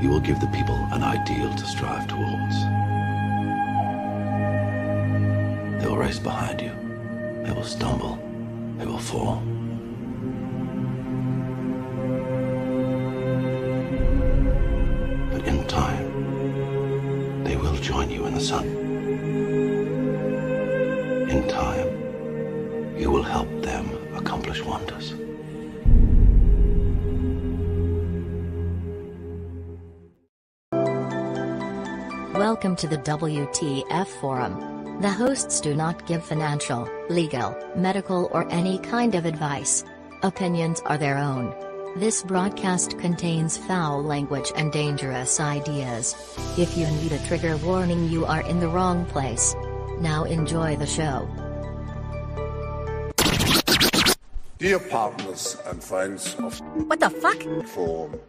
you will give the people an ideal to strive towards. They will race behind you. They will stumble. They will fall. But in time, they will join you in the sun. In time, you will help them accomplish wonders. Welcome to the WTF Forum. The hosts do not give financial, legal, medical, or any kind of advice. Opinions are their own. This broadcast contains foul language and dangerous ideas. If you need a trigger warning, you are in the wrong place. Now enjoy the show. Dear partners and friends of What the fuck? Forum,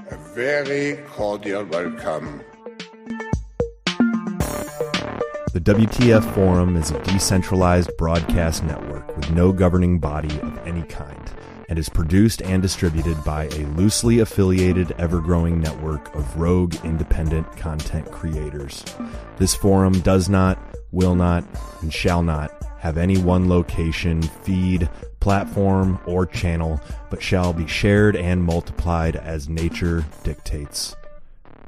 a very cordial welcome. The WTF Forum is a decentralized broadcast network with no governing body of any kind, and is produced and distributed by a loosely affiliated, ever-growing network of rogue, independent content creators. This forum does not, will not, and shall not have any one location, feed, platform, or channel, but shall be shared and multiplied as nature dictates.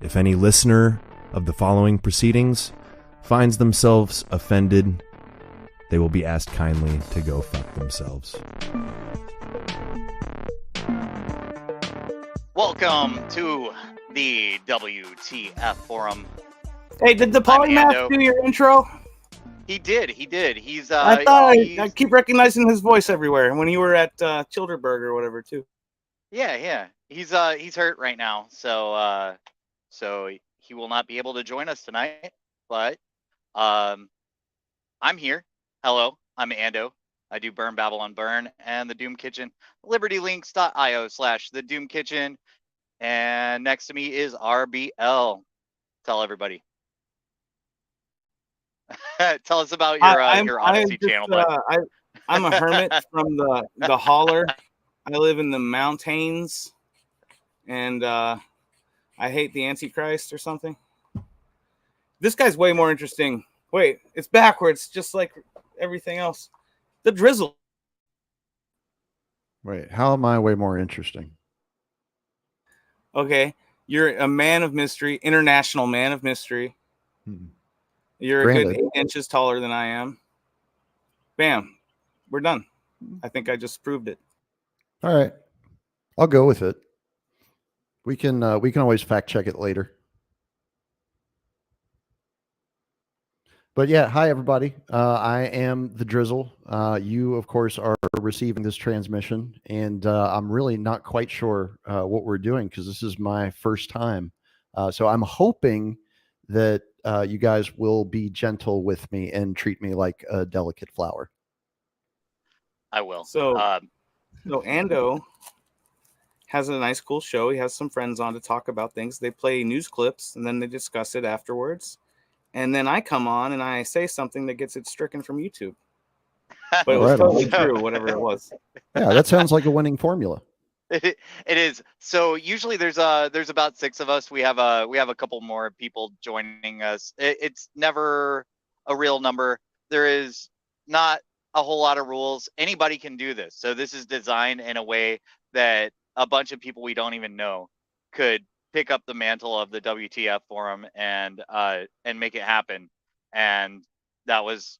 If any listener of the following proceedings finds themselves offended, they will be asked kindly to go fuck themselves. Welcome to the WTF Forum. Hey, did the polymath do your intro? He did. He's I thought I keep recognizing his voice everywhere when you were at Childerberg or whatever too. Yeah. He's hurt right now, so he will not be able to join us tonight. But I'm here. Hello, I'm Ando. I do Burn Babylon Burn and the Doom Kitchen. LibertyLinks.io/the Doom Kitchen. And next to me is RBL. Tell everybody. Tell us about your Odyssey channel. I'm a hermit from the holler. I live in the mountains, and I hate the Antichrist or something. This guy's way more interesting. Wait, it's backwards, just like everything else. TheDrizl. Wait, how am I way more interesting? Okay, you're a man of mystery, international man of mystery. You're Granted. a good 8 inches taller than I am. Bam, we're done. I think I just proved it. All right, I'll go with it. We can always fact check it later. But yeah, hi everybody. I am TheDrizl. You, of course, are receiving this transmission, and I'm really not quite sure what we're doing because this is my first time. So I'm hoping that you guys will be gentle with me and treat me like a delicate flower. I will. So Ando has a nice, cool show. He has some friends on to talk about things. They play news clips, and then they discuss it afterwards. And then I come on and I say something that gets it stricken from YouTube. But it was totally true, whatever it was. Yeah, that sounds like a winning formula. It is. So usually there's about 6 of us. We have a couple more people joining us. It's never a real number. There is not a whole lot of rules. Anybody can do this. So this is designed in a way that a bunch of people we don't even know could pick up the mantle of the WTF Forum and make it happen. And that was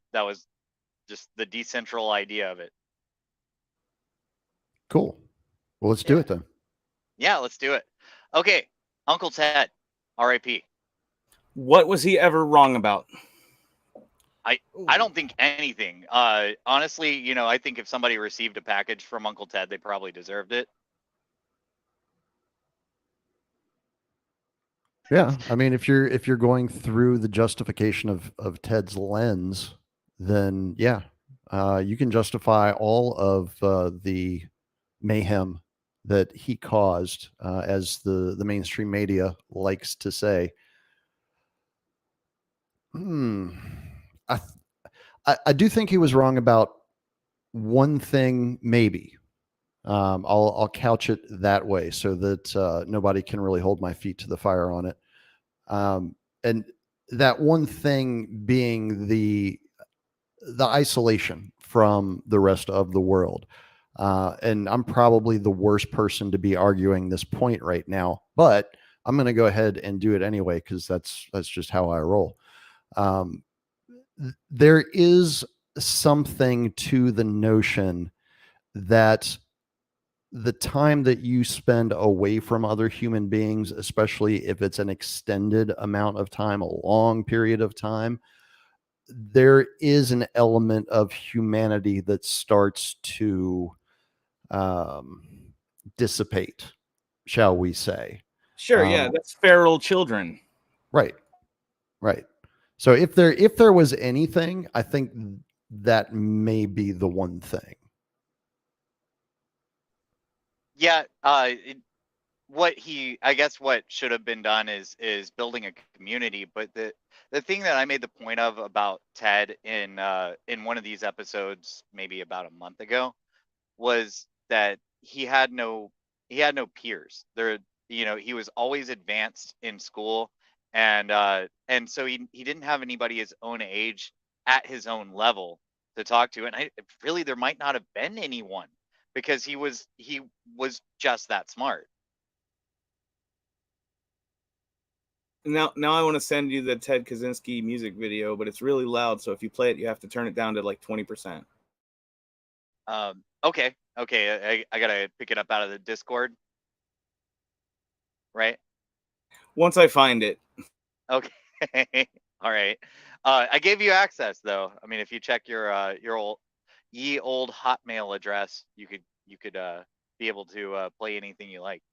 just the decentral idea of it. Cool. Well, let's do it then. Yeah, let's do it. Okay, Uncle Ted, R.I.P. What was he ever wrong about? I don't think anything. Honestly, I think if somebody received a package from Uncle Ted, they probably deserved it. Yeah, I mean, if you're going through the justification of Ted's lens, then yeah, you can justify all of the mayhem that he caused, as the mainstream media likes to say. I do think he was wrong about one thing, maybe. I'll couch it that way so that nobody can really hold my feet to the fire on it. And that one thing being the isolation from the rest of the world. And I'm probably the worst person to be arguing this point right now, but I'm going to go ahead and do it anyway because that's just how I roll. There is something to the notion that the time that you spend away from other human beings, especially if it's an extended amount of time, a long period of time, there is an element of humanity that starts to dissipate, shall we say. Sure, yeah, that's feral children. Right. So if there was anything, I think that may be the one thing. Yeah, what should have been done is building a community. But the thing that I made the point of about Ted in one of these episodes, maybe about a month ago, was that he had no peers. He was always advanced in school, and so he didn't have anybody his own age at his own level to talk to. And really there might not have been anyone, because he was just that smart. Now I want to send you the Ted Kaczynski music video, but it's really loud, so if you play it, you have to turn it down to like 20%. Okay. I gotta pick it up out of the Discord, right? Once I find it. Okay. All right. I gave you access though. I mean, if you check your old Hotmail address, you could be able to play anything you like.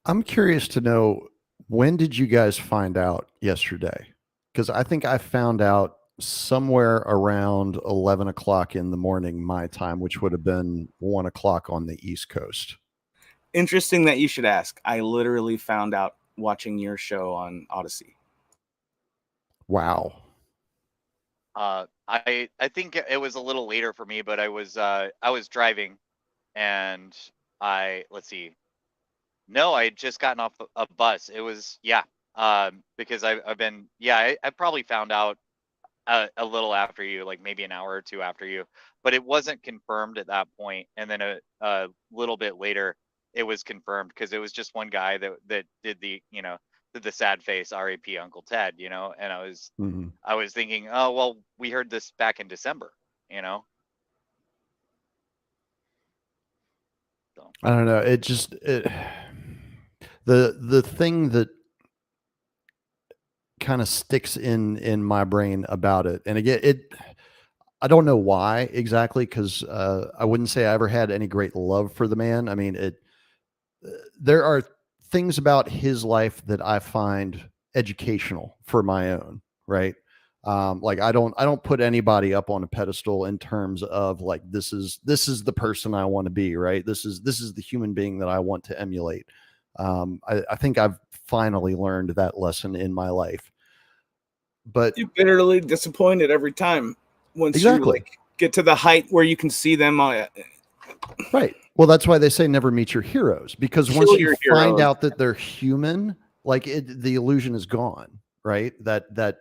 I'm curious to know, when did you guys find out yesterday? Because I think I found out somewhere around 11 o'clock in the morning, my time, which would have been 1 o'clock on the East Coast. Interesting that you should ask. I literally found out watching your show on Odyssey. Wow. I think it was a little later for me, but I was driving, and let's see. No, I had just gotten off a bus. It was, because I've been, I probably found out a little after you, like maybe an hour or two after you, but it wasn't confirmed at that point. And then a little bit later, it was confirmed, because it was just one guy that did the sad face, R.A.P. Uncle Ted, and I was thinking, oh, well, we heard this back in December, So. I don't know. The thing that kind of sticks in my brain about it, and again, I don't know why exactly, because I wouldn't say I ever had any great love for the man. I mean, there are things about his life that I find educational for my own, right? Like I don't put anybody up on a pedestal in terms of like, this is the person I want to be, right? This is the human being that I want to emulate. I think I've finally learned that lesson in my life. But you're bitterly disappointed every time once exactly. you get to the height where you can see them. Right. Well, that's why they say never meet your heroes, because once you find out that they're human, like the illusion is gone, right? That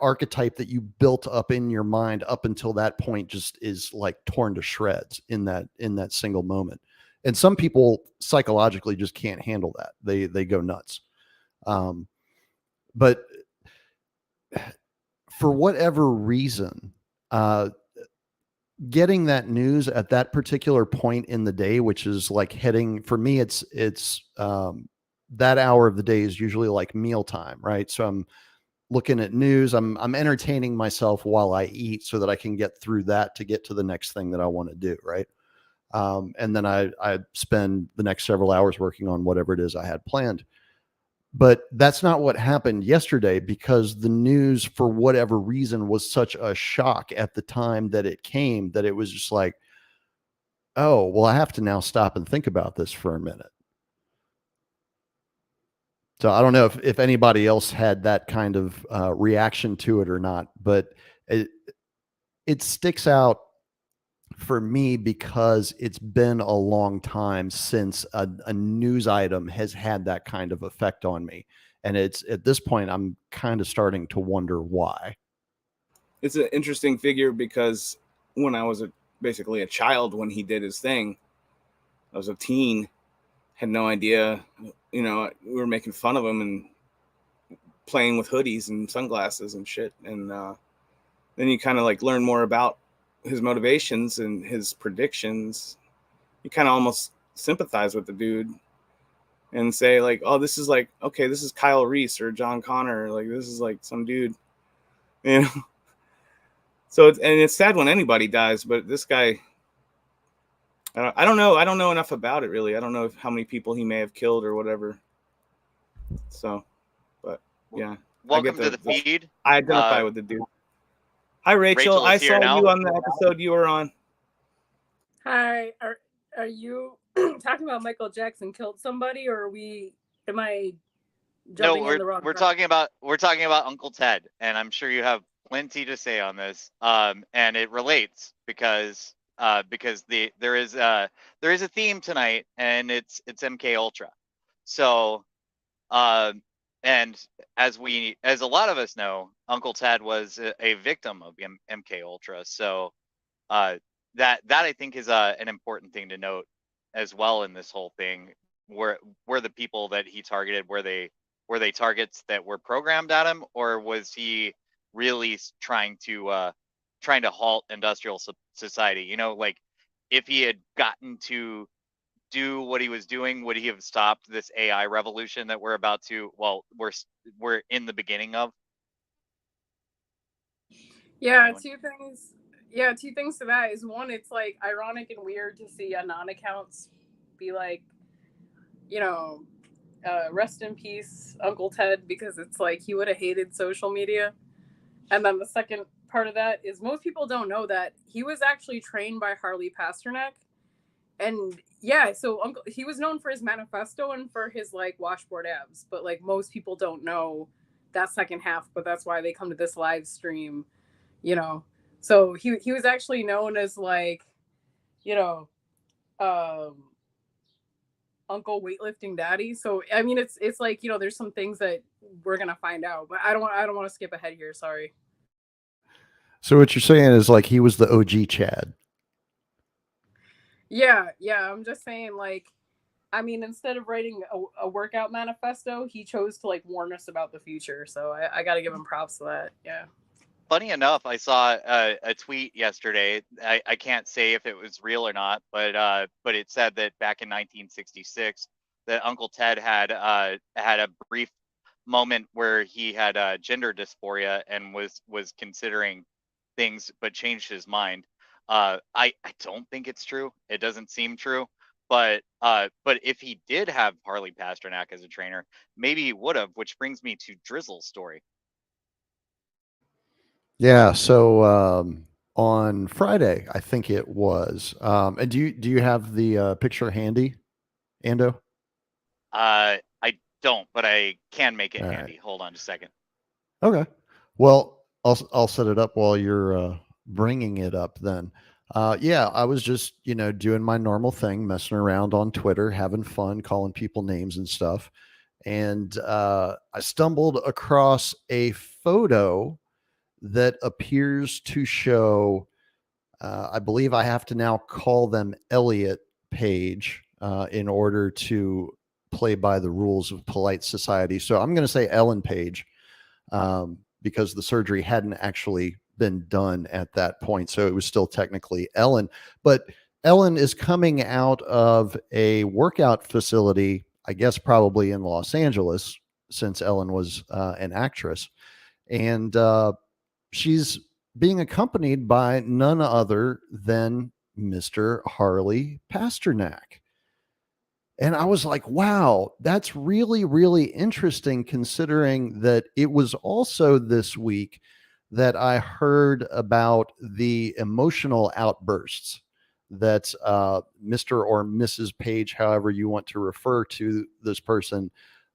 archetype that you built up in your mind up until that point just is like torn to shreds in that single moment. And some people psychologically just can't handle that. They go nuts. But for whatever reason, getting that news at that particular point in the day, which is like heading, for me, it's that hour of the day is usually like mealtime, right? So I'm looking at news. I'm entertaining myself while I eat so that I can get through that to get to the next thing that I want to do, right? And then I spend the next several hours working on whatever it is I had planned. But that's not what happened yesterday, because the news, for whatever reason, was such a shock at the time that it came, that it was just like, oh, well, I have to now stop and think about this for a minute. So I don't know if anybody else had that kind of reaction to it or not, but it sticks out for me because it's been a long time since a news item has had that kind of effect on me. And it's at this point, I'm kind of starting to wonder why. It's an interesting figure because when I was basically a child when he did his thing, I was a teen, had no idea, we were making fun of him and playing with hoodies and sunglasses and shit. And then you kind of like learn more about his motivations and his predictions. You kind of almost sympathize with the dude and say like, oh, this is like, okay, this is Kyle Reese or John Connor. Like, this is like some dude, So it's sad when anybody dies, but this guy, I don't know. I don't know enough about it really. I don't know how many people he may have killed or whatever. So, but yeah. Welcome to the feed. I identify with the dude. Hi, Rachel. I saw you on the episode you were on. Hi. Are you talking about Michael Jackson killed somebody, or am I jumping in the wrong? We're talking about Uncle Ted, and I'm sure you have plenty to say on this. And it relates because there is a theme tonight, and it's MK Ultra. So and as a lot of us know, Uncle Ted was a victim of MK Ultra. So that I think is an important thing to note as well in this whole thing. Were the people that he targeted, were they targets that were programmed at him, or was he really trying to halt industrial society? Like if he had gotten to do what he was doing, would he have stopped this AI revolution that we're about to? Well, we're in the beginning of. Yeah, two things. Yeah, two things to that is one, it's like ironic and weird to see anon accounts be like, rest in peace, Uncle Ted, because it's like he would have hated social media. And then the second part of that is most people don't know that he was actually trained by Harley Pasternak. And yeah, so he was known for his manifesto and for his like washboard abs, but like most people don't know that second half, but that's why they come to this live stream, So he was actually known as like, Uncle Weightlifting Daddy. So I mean it's like, there's some things that we're gonna find out, but I don't want to skip ahead here, sorry. So what you're saying is like he was the OG Chad. Yeah, I'm just saying, like, I mean, instead of writing a workout manifesto, he chose to like warn us about the future. So I got to give him props to that. Yeah. Funny enough, I saw a tweet yesterday. I can't say if it was real or not, but it said that back in 1966, that Uncle Ted had a brief moment where he had gender dysphoria and was considering things, but changed his mind. I don't think it's true. It doesn't seem true. But if he did have Harley Pasternak as a trainer, maybe he would have. Which brings me to Drizzle's story. Yeah. So on Friday, I think it was. And do you have the picture handy, Ando? I don't, but I can make it All handy. right. Hold on just a second. Okay. Well, I'll set it up while you're bringing it up then. Yeah, I was just, doing my normal thing, messing around on Twitter, having fun, calling people names and stuff. And I stumbled across a photo that appears to show, I believe I have to now call them Elliot Page in order to play by the rules of polite society. So I'm going to say Ellen Page because the surgery hadn't actually been done at that point. So it was still technically Ellen. But Ellen is coming out of a workout facility, I guess probably in Los Angeles, since Ellen was an actress. And she's being accompanied by none other than Mr. Harley Pasternak. And I was like, wow, that's really, really interesting, considering that it was also this week that I heard about the emotional outbursts that Mr. or Mrs. Page, however you want to refer to this person,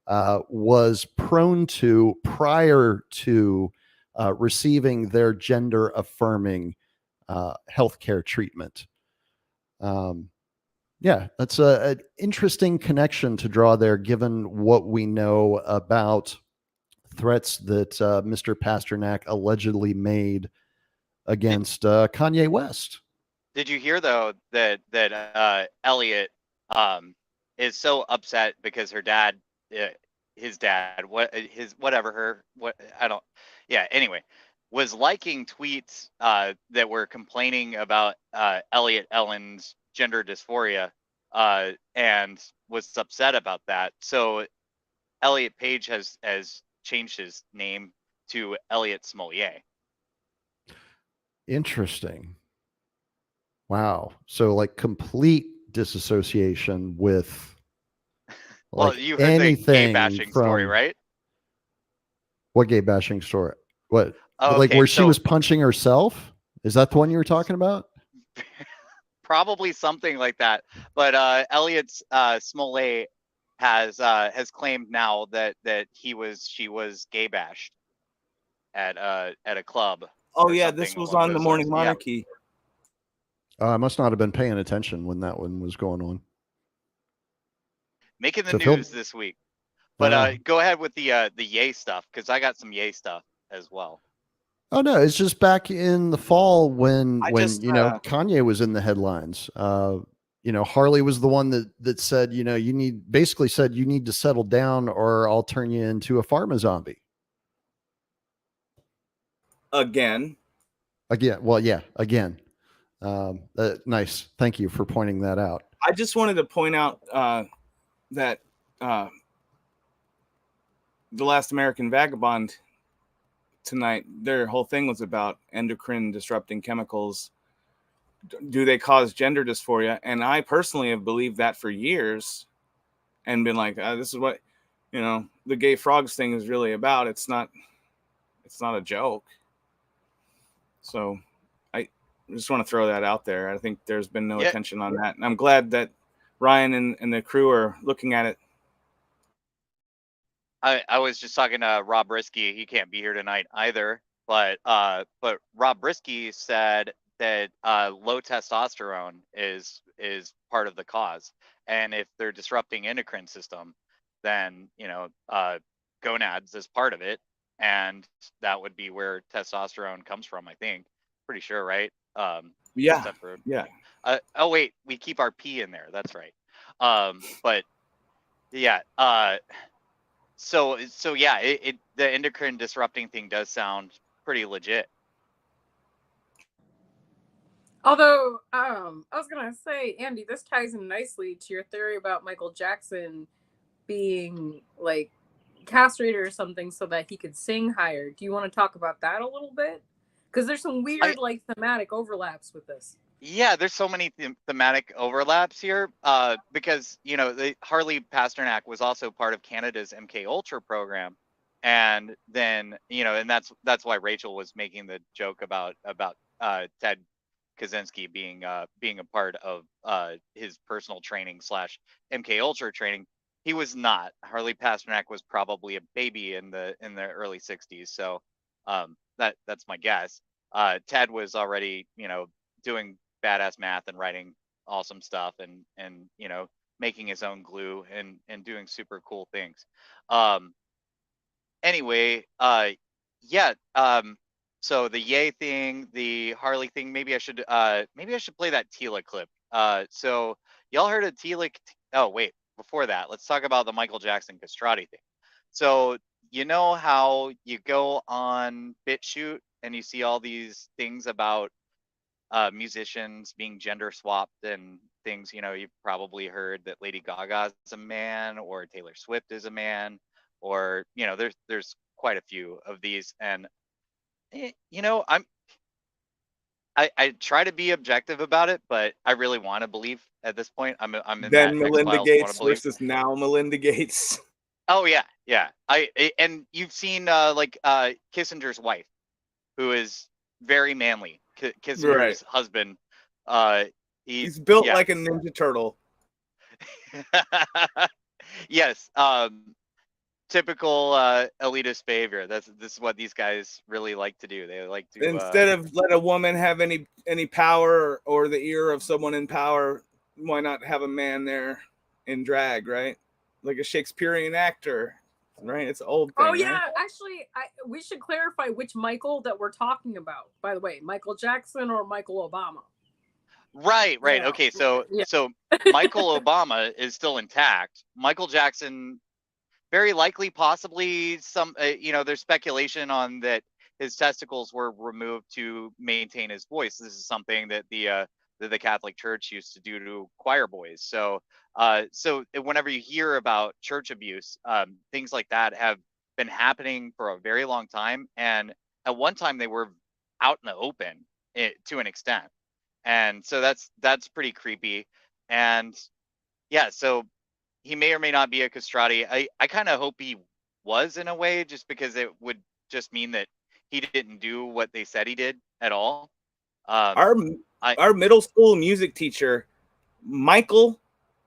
was prone to prior to receiving their gender affirming healthcare treatment. Yeah, that's an interesting connection to draw there, given what we know about threats that Mr. Pasternak allegedly made against Kanye West. Did you hear though that Elliot is so upset because her dad, his dad, anyway, was liking tweets that were complaining about Elliot Ellen's gender dysphoria, and was upset about that. So Elliot Page has changed his name to Elliot Smollier. Interesting. Wow. So like complete disassociation with Well, like you heard the gay anything bashing from story, right? what gay bashing story? What Oh, like okay, where she so was punching herself? Is that the one you were talking about? probably something like that. But Elliot's Smollett has claimed now that she was gay bashed at a club. Oh Or yeah, something this was along on the those Morning lines. Yeah. Monarchy. I must not have been paying attention when that one was going on. Making the So Phil- news this week. But go ahead with the yay stuff, because I got some yay stuff as well. Oh no, it's just back in the fall when I just, Kanye was in the headlines. Harley was the one that said, basically said you need to settle down or I'll turn you into a pharma zombie. Again. Well, yeah, again. Nice. Thank you for pointing that out. I just wanted to point out that The Last American Vagabond tonight, their whole thing was about endocrine disrupting chemicals. Do they cause gender dysphoria? And I personally have believed that for years and been like, this is what, the gay frogs thing is really about. It's not a joke. So I just want to throw that out there. I think there's been no attention on that. And I'm glad that Ryan and the crew are looking at it. I was just talking to Rob Brisky. He can't be here tonight either. But Rob Brisky said that low testosterone is part of the cause. And if they're disrupting endocrine system, then, gonads is part of it. And that would be where testosterone comes from, I think. Pretty sure, right? Yeah. Oh, wait, we keep our P in there. That's right. But yeah. So yeah, the endocrine disrupting thing does sound pretty legit. Although, I was gonna say, Andy, this ties in nicely to your theory about Michael Jackson being like castrated or something so that he could sing higher. Do you want to talk about that a little bit? Because there's some weird thematic overlaps with this. Yeah, there's so many thematic overlaps here. Because Harley Pasternak was also part of Canada's MK Ultra program, and then and that's why Rachel was making the joke about Ted Kaczynski being a part of his personal training / MK Ultra training. He was not. Harley Pasternak was probably a baby in the early 60s. So that's my guess. Ted was already doing badass math and writing awesome stuff and making his own glue and doing super cool things. Anyway, so the Yay thing, the Harley thing, maybe I should play that Tila clip. So y'all heard of Tila? Oh wait, before that, let's talk about the Michael Jackson castrati thing. So you know how you go on BitChute and you see all these things about musicians being gender swapped and things. You've probably heard that Lady Gaga is a man, or Taylor Swift is a man, or there's quite a few of these. And I try to be objective about it, but I really want to believe at this point. I'm in then that Melinda Gates versus now Melinda Gates. Oh yeah. And you've seen Kissinger's wife, who is very manly. Kissinger's husband. He's built like a Ninja Turtle. Yes. typical elitist behavior. This is what these guys really like to do. They like to Instead of let a woman have any power or the ear of someone in power, why not have a man there in drag, right? Like a Shakespearean actor, right? It's an old thing. Oh yeah, right? actually, we should clarify which Michael that we're talking about. By the way, Michael Jackson or Michael Obama? Right. Yeah. Okay, so Yeah. so Michael Obama is still intact. Michael Jackson, very likely, possibly some. There's speculation on that his testicles were removed to maintain his voice. This is something that the Catholic Church used to do to choir boys. So whenever you hear about church abuse, things like that have been happening for a very long time, and at one time they were out in the open, to an extent, and so that's pretty creepy. And yeah, so he may or may not be a castrati. I kind of hope he was, in a way, just because it would just mean that he didn't do what they said he did at all. Our I our middle school music teacher, Michael,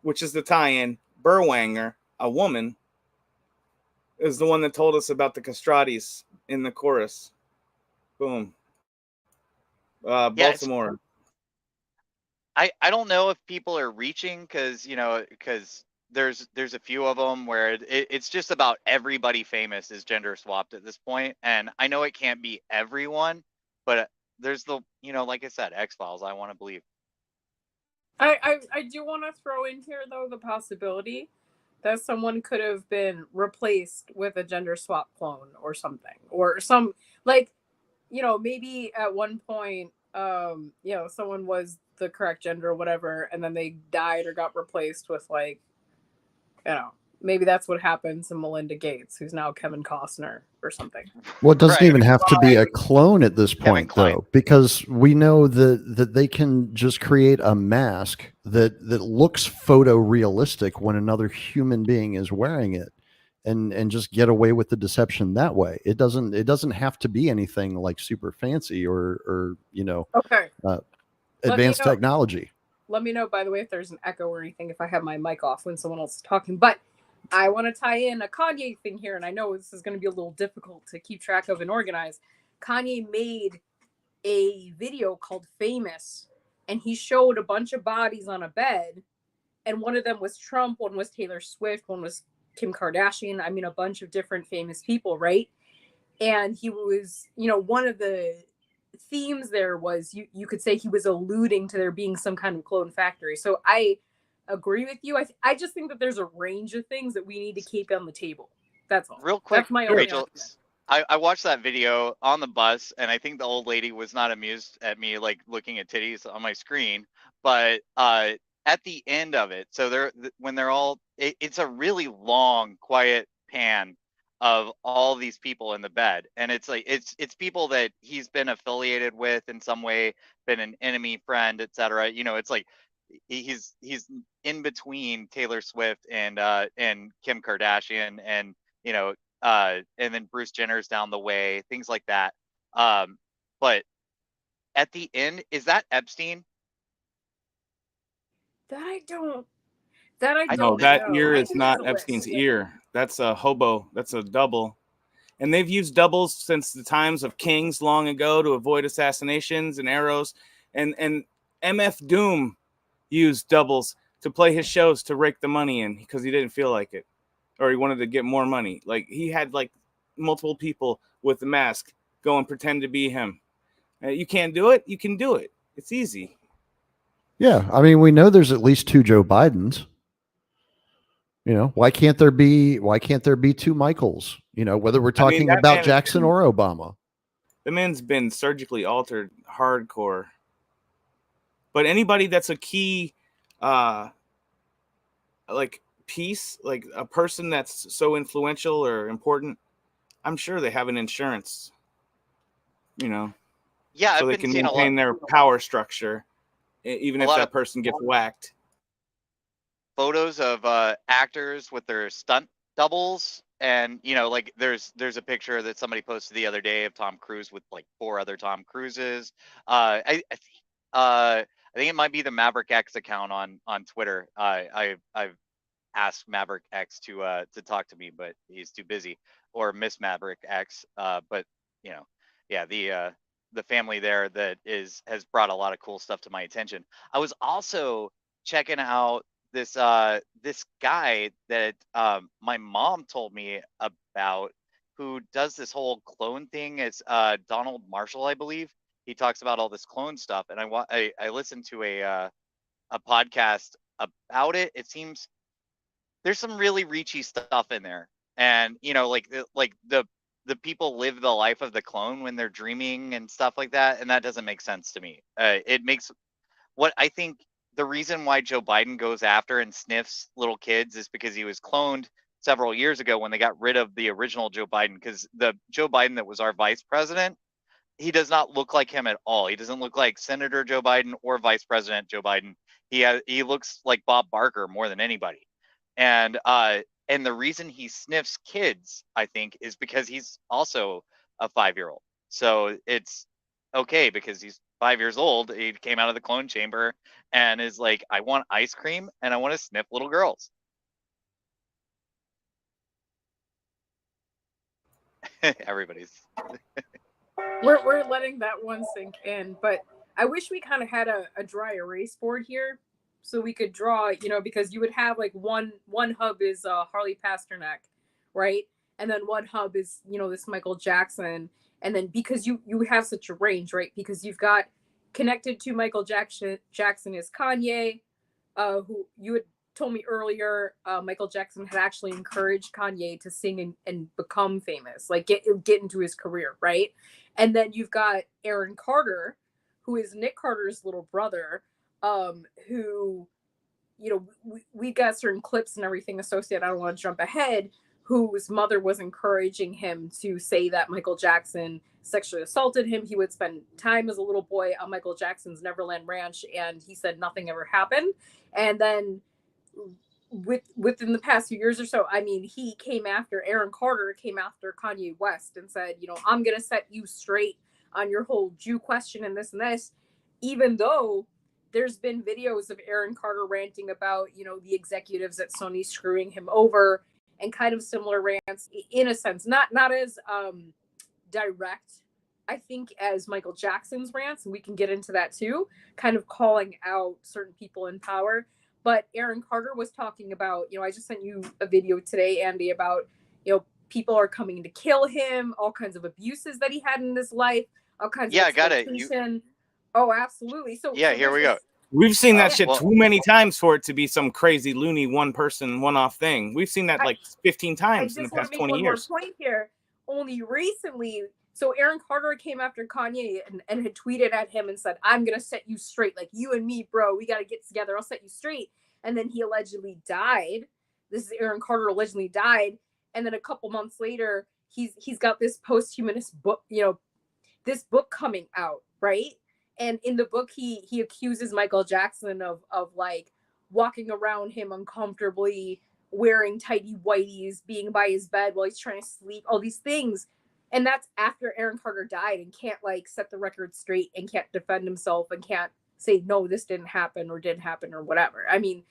which is the tie-in, Burwanger, a woman, is the one that told us about the castratis in the chorus. Boom. yeah, Baltimore. I don't know if people are reaching, because there's a few of them where it's just about everybody famous is gender swapped at this point, and I know it can't be everyone, but there's like I said, X-Files. I want to believe. I do want to throw in here though the possibility that someone could have been replaced with a gender swap clone or something, or some, like, maybe at one point, someone was the correct gender or whatever, and then they died or got replaced with, like, maybe that's what happens to Melinda Gates, who's now Kevin Costner or something. Well, it doesn't Right. even have to be a clone at this Kevin point, Kline. though, because we know that they can just create a mask that looks photorealistic when another human being is wearing it, and just get away with the deception that way. It doesn't have to be anything like super fancy or Okay. advanced technology. Let me know, by the way, if there's an echo or anything, if I have my mic off when someone else is talking. But I want to tie in a Kanye thing here, and I know this is going to be a little difficult to keep track of and organize. Kanye made a video called Famous, and he showed a bunch of bodies on a bed, and one of them was Trump, one was Taylor Swift, one was Kim Kardashian. I mean, a bunch of different famous people, right? And he was, one of the themes there was, you could say he was alluding to there being some kind of clone factory. So I agree with you. I just think that there's a range of things that we need to keep on the table. That's all. Real quick, That's my only Rachel, argument. I watched that video on the bus, and I think the old lady was not amused at me, like, looking at titties on my screen. But at the end of it, so when they're all, it's a really long, quiet pan of all these people in the bed, and it's like it's people that he's been affiliated with in some way, been an enemy, friend, etc. It's like he's in between Taylor Swift and Kim Kardashian, and and then Bruce Jenner's down the way, things like that. But at the end, is that Epstein? That I don't. That I I No, don't that know. ear I is think there's not a Epstein's list. ear. That's a hobo. That's a double. And they've used doubles since the times of kings long ago to avoid assassinations and arrows. And MF Doom used doubles to play his shows to rake the money in because he didn't feel like it, or he wanted to get more money. Like, he had like multiple people with the mask go and pretend to be him. You can't do it. You can do it. It's easy. Yeah, I mean, we know there's at least two Joe Bidens. Why can't there be two Michaels? Whether we're talking about Jackson or Obama. The man's been surgically altered hardcore. But anybody that's a key like piece, like a person that's so influential or important, I'm sure they have an insurance, Yeah, so I've they been can seeing maintain their power structure, even a if lot that of person gets whacked. photos of actors with their stunt doubles, and like there's a picture that somebody posted the other day of Tom Cruise with like 4 other Tom Cruises. I think it might be the Maverick X account on Twitter. I've ask Maverick X to talk to me, but he's too busy, or Miss Maverick X. But you know, yeah, the family there that has brought a lot of cool stuff to my attention. I was also checking out this guy that my mom told me about, who does this whole clone thing. It's Donald Marshall, I believe. He talks about all this clone stuff, and I listened to a podcast about it. It seems there's some really reachy stuff in there, and like the people live the life of the clone when they're dreaming and stuff like that, and that doesn't make sense to me. It makes what I think the reason why Joe Biden goes after and sniffs little kids is because he was cloned several years ago when they got rid of the original Joe Biden, because the Joe Biden that was our vice president, he does not look like him at all. He doesn't look like Senator Joe Biden or Vice President Joe Biden. He looks like Bob Barker more than anybody. And the reason he sniffs kids, I think, is because he's also a 5-year-old. So it's okay because he's 5 years old. He came out of the clone chamber and is like, I want ice cream and I want to sniff little girls. Everybody's We're letting that one sink in, but I wish we kind of had a dry erase board here so we could draw, because you would have like one hub is Harley Pasternak, right? And then one hub is, this Michael Jackson. And then because you have such a range, right? Because you've got connected to Michael Jackson is Kanye, who you had told me earlier, Michael Jackson had actually encouraged Kanye to sing and become famous, like get into his career, right? And then you've got Aaron Carter, who is Nick Carter's little brother, who, we got certain clips and everything associated. I don't want to jump ahead. Whose mother was encouraging him to say that Michael Jackson sexually assaulted him. He would spend time as a little boy on Michael Jackson's Neverland Ranch, and he said nothing ever happened. And then within the past few years or so, I mean, Aaron Carter came after Kanye West and said, I'm going to set you straight on your whole Jew question and this, even though there's been videos of Aaron Carter ranting about, the executives at Sony screwing him over, and kind of similar rants in a sense, not as direct, I think, as Michael Jackson's rants, and we can get into that too, kind of calling out certain people in power. But Aaron Carter was talking about, I just sent you a video today, Andy, about, people are coming to kill him, all kinds of abuses that he had in his life, all kinds of exploitation. Oh, absolutely. So here we go. We've seen that shit too many times for it to be some crazy loony one person, one-off thing. We've seen that like 15 times in the past 20 years. More point here. Only recently, so Aaron Carter came after Kanye and had tweeted at him and said, I'm going to set you straight. Like, you and me, bro, we got to get together. I'll set you straight. And then he allegedly died. This is Aaron Carter allegedly died. And then a couple months later, he's got this posthumous book, this book coming out, right? And in the book, he accuses Michael Jackson of like walking around him uncomfortably, wearing tighty whities, being by his bed while he's trying to sleep, all these things. And that's after Aaron Carter died and can't like set the record straight and can't defend himself and can't say, no, this didn't happen or didn't happen or whatever. I mean,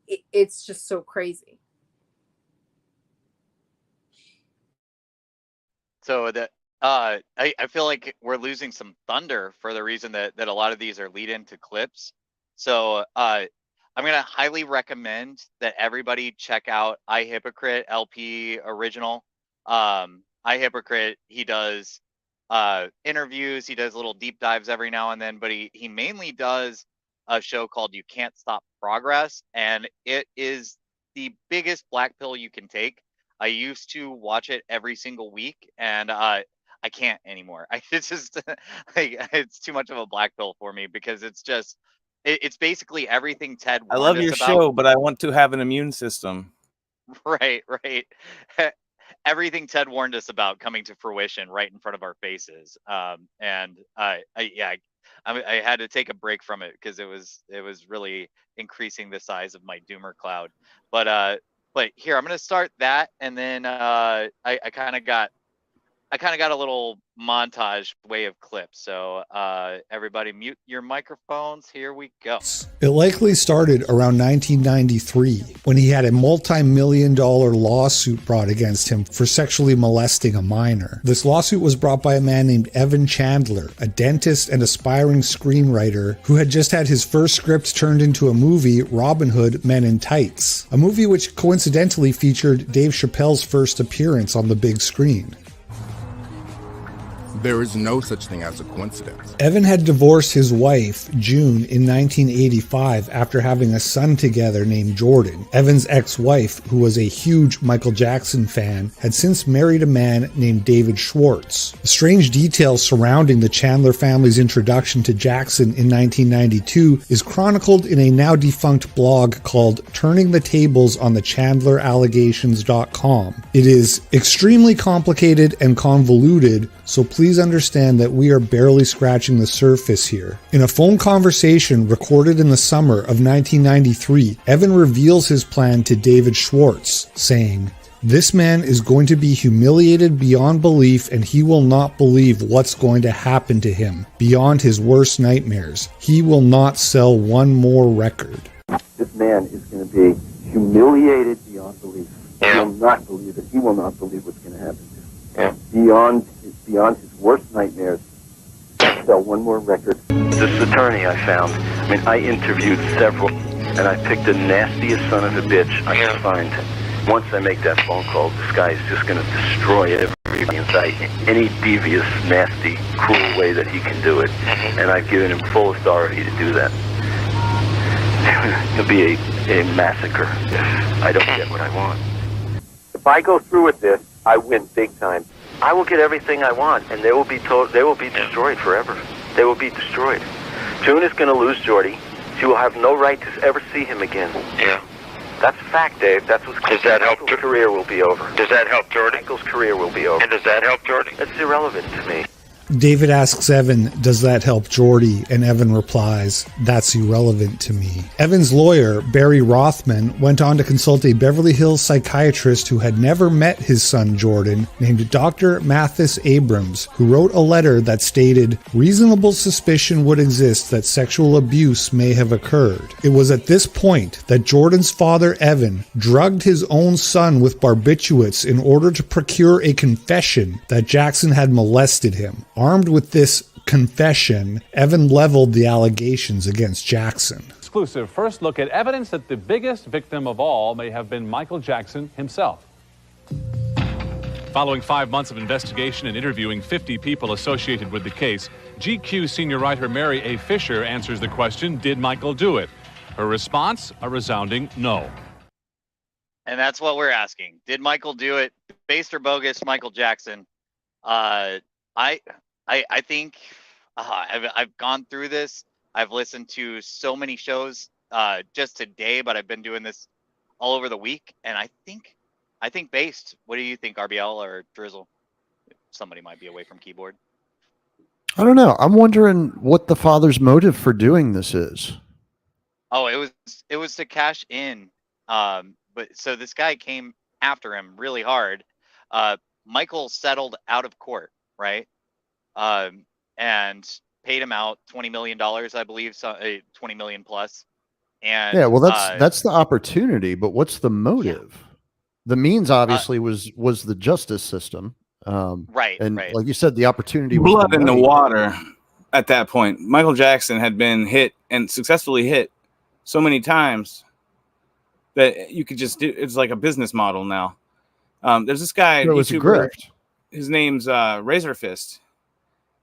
it's just so crazy. So that I feel like we're losing some thunder for the reason that a lot of these are lead into clips. So I'm going to highly recommend that everybody check out iHypocrite LP original. iHypocrite, he does interviews, he does little deep dives every now and then, but he mainly does a show called You Can't Stop Progress, and it is the biggest black pill you can take. I used to watch it every single week, and I can't anymore. It's just like, it's too much of a black pill for me, because it's just it's basically everything Ted warned I love us your about. show, but I want to have an immune system. Right. Everything Ted warned us about coming to fruition right in front of our faces. And I had to take a break from it because it was really increasing the size of my doomer cloud. But here, I'm going to start that, and then I kind of got I kind of got a little montage way of clips. So everybody mute your microphones. Here we go. It likely started around 1993 when he had a multi-million-dollar lawsuit brought against him for sexually molesting a minor. This lawsuit was brought by a man named Evan Chandler, a dentist and aspiring screenwriter who had just had his first script turned into a movie, Robin Hood Men in Tights, a movie which coincidentally featured Dave Chappelle's first appearance on the big screen. There is no such thing as a coincidence. Evan had divorced his wife, June, in 1985 after having a son together named Jordan. Evan's ex-wife, who was a huge Michael Jackson fan, had since married a man named David Schwartz. The strange details surrounding the Chandler family's introduction to Jackson in 1992 is chronicled in a now-defunct blog called Turning the Tables on the ChandlerAllegations.com. It is extremely complicated and convoluted, so please understand that we are barely scratching the surface here. In a phone conversation recorded in the summer of 1993, Evan reveals his plan to David Schwartz, saying, "This man is going to be humiliated beyond belief, and he will not believe what's going to happen to him beyond his worst nightmares. He will not sell one more record." This man is going to be humiliated beyond belief. He will not believe it. He will not believe what's going to happen to him. Beyond his worst nightmares. Sell one more record. This attorney I found, I interviewed several, and I picked the nastiest son of a bitch I could find. Once I make that phone call, this guy is just going to destroy everybody in sight. Any devious, nasty, cruel way that he can do it. And I've given him full authority to do that. It'll be a massacre if I don't get what I want. If I go through with this, I win big time. I will get everything I want, and they will be destroyed forever. They will be destroyed. June is going to lose Jordy. She will have no right to ever see him again. Yeah. That's a fact, Dave. That's what's going to happen. Michael's career will be over. Does that help Jordy? Michael's career will be over. And does that help Jordy? That's irrelevant to me. David asks Evan, "Does that help Jordy?" And Evan replies, "That's irrelevant to me." Evan's lawyer, Barry Rothman, went on to consult a Beverly Hills psychiatrist who had never met his son Jordan, named Dr. Mathis Abrams, who wrote a letter that stated, "Reasonable suspicion would exist that sexual abuse may have occurred." It was at this point that Jordan's father, Evan, drugged his own son with barbiturates in order to procure a confession that Jackson had molested him. Armed with this confession, Evan leveled the allegations against Jackson. Exclusive first look at evidence that the biggest victim of all may have been Michael Jackson himself. Following 5 months of investigation and interviewing 50 people associated with the case, GQ senior writer Mary A. Fisher answers the question, did Michael do it? Her response, a resounding no. And that's what we're asking. Did Michael do it? Based or bogus, Michael Jackson? I think I've gone through this. I've listened to so many shows just today, but I've been doing this all over the week, and I think based. What do you think, RBL or Drizzle? Somebody might be away from keyboard. I don't know. I'm wondering what the father's motive for doing this is. Oh, it was to cash in. But so this guy came after him really hard. Michael settled out of court, right? And paid him out $20 million, I believe, so 20 million plus. And yeah, well, that's the opportunity, but what's the motive? Yeah. The means obviously was the justice system, right? And right. like you said, the opportunity was blood in the water. At that point, Michael Jackson had been hit and successfully hit so many times that you could just do. It's like a business model now. There's this guy, it was a grift. His name's Razor Fist.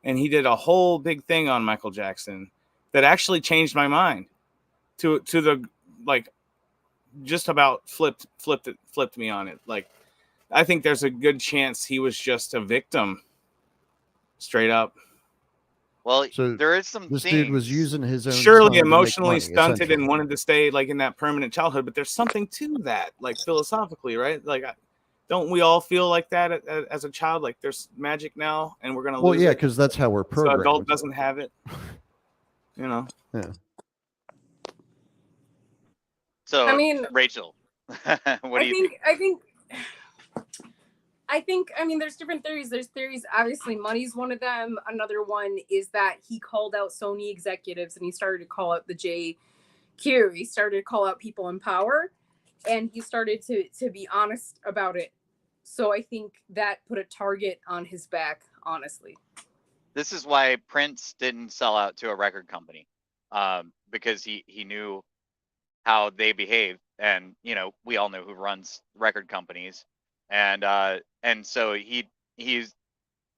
And he did a whole big thing on Michael Jackson that actually changed my mind to the, like, just about flipped me on it. Like, I think there's a good chance he was just a victim, straight up. Well, so there is some this things. Dude was using his own surely emotionally stunted and wanted to stay like in that permanent childhood, but there's something to that, like philosophically, right? Like, don't we all feel like that as a child? Like there's magic now, and we're gonna lose. Well, yeah, because that's how we're programmed. So adult doesn't have it, you know. Yeah. So I mean, Rachel, what do you think? I think, I mean, there's different theories. There's theories, obviously, money's one of them. Another one is that he called out Sony executives and he started to call out the JQ. He started to call out people in power, and he started to be honest about it. So I think that put a target on his back, honestly. This is why Prince didn't sell out to a record company, because he knew how they behave, and you know, we all know who runs record companies, and so he's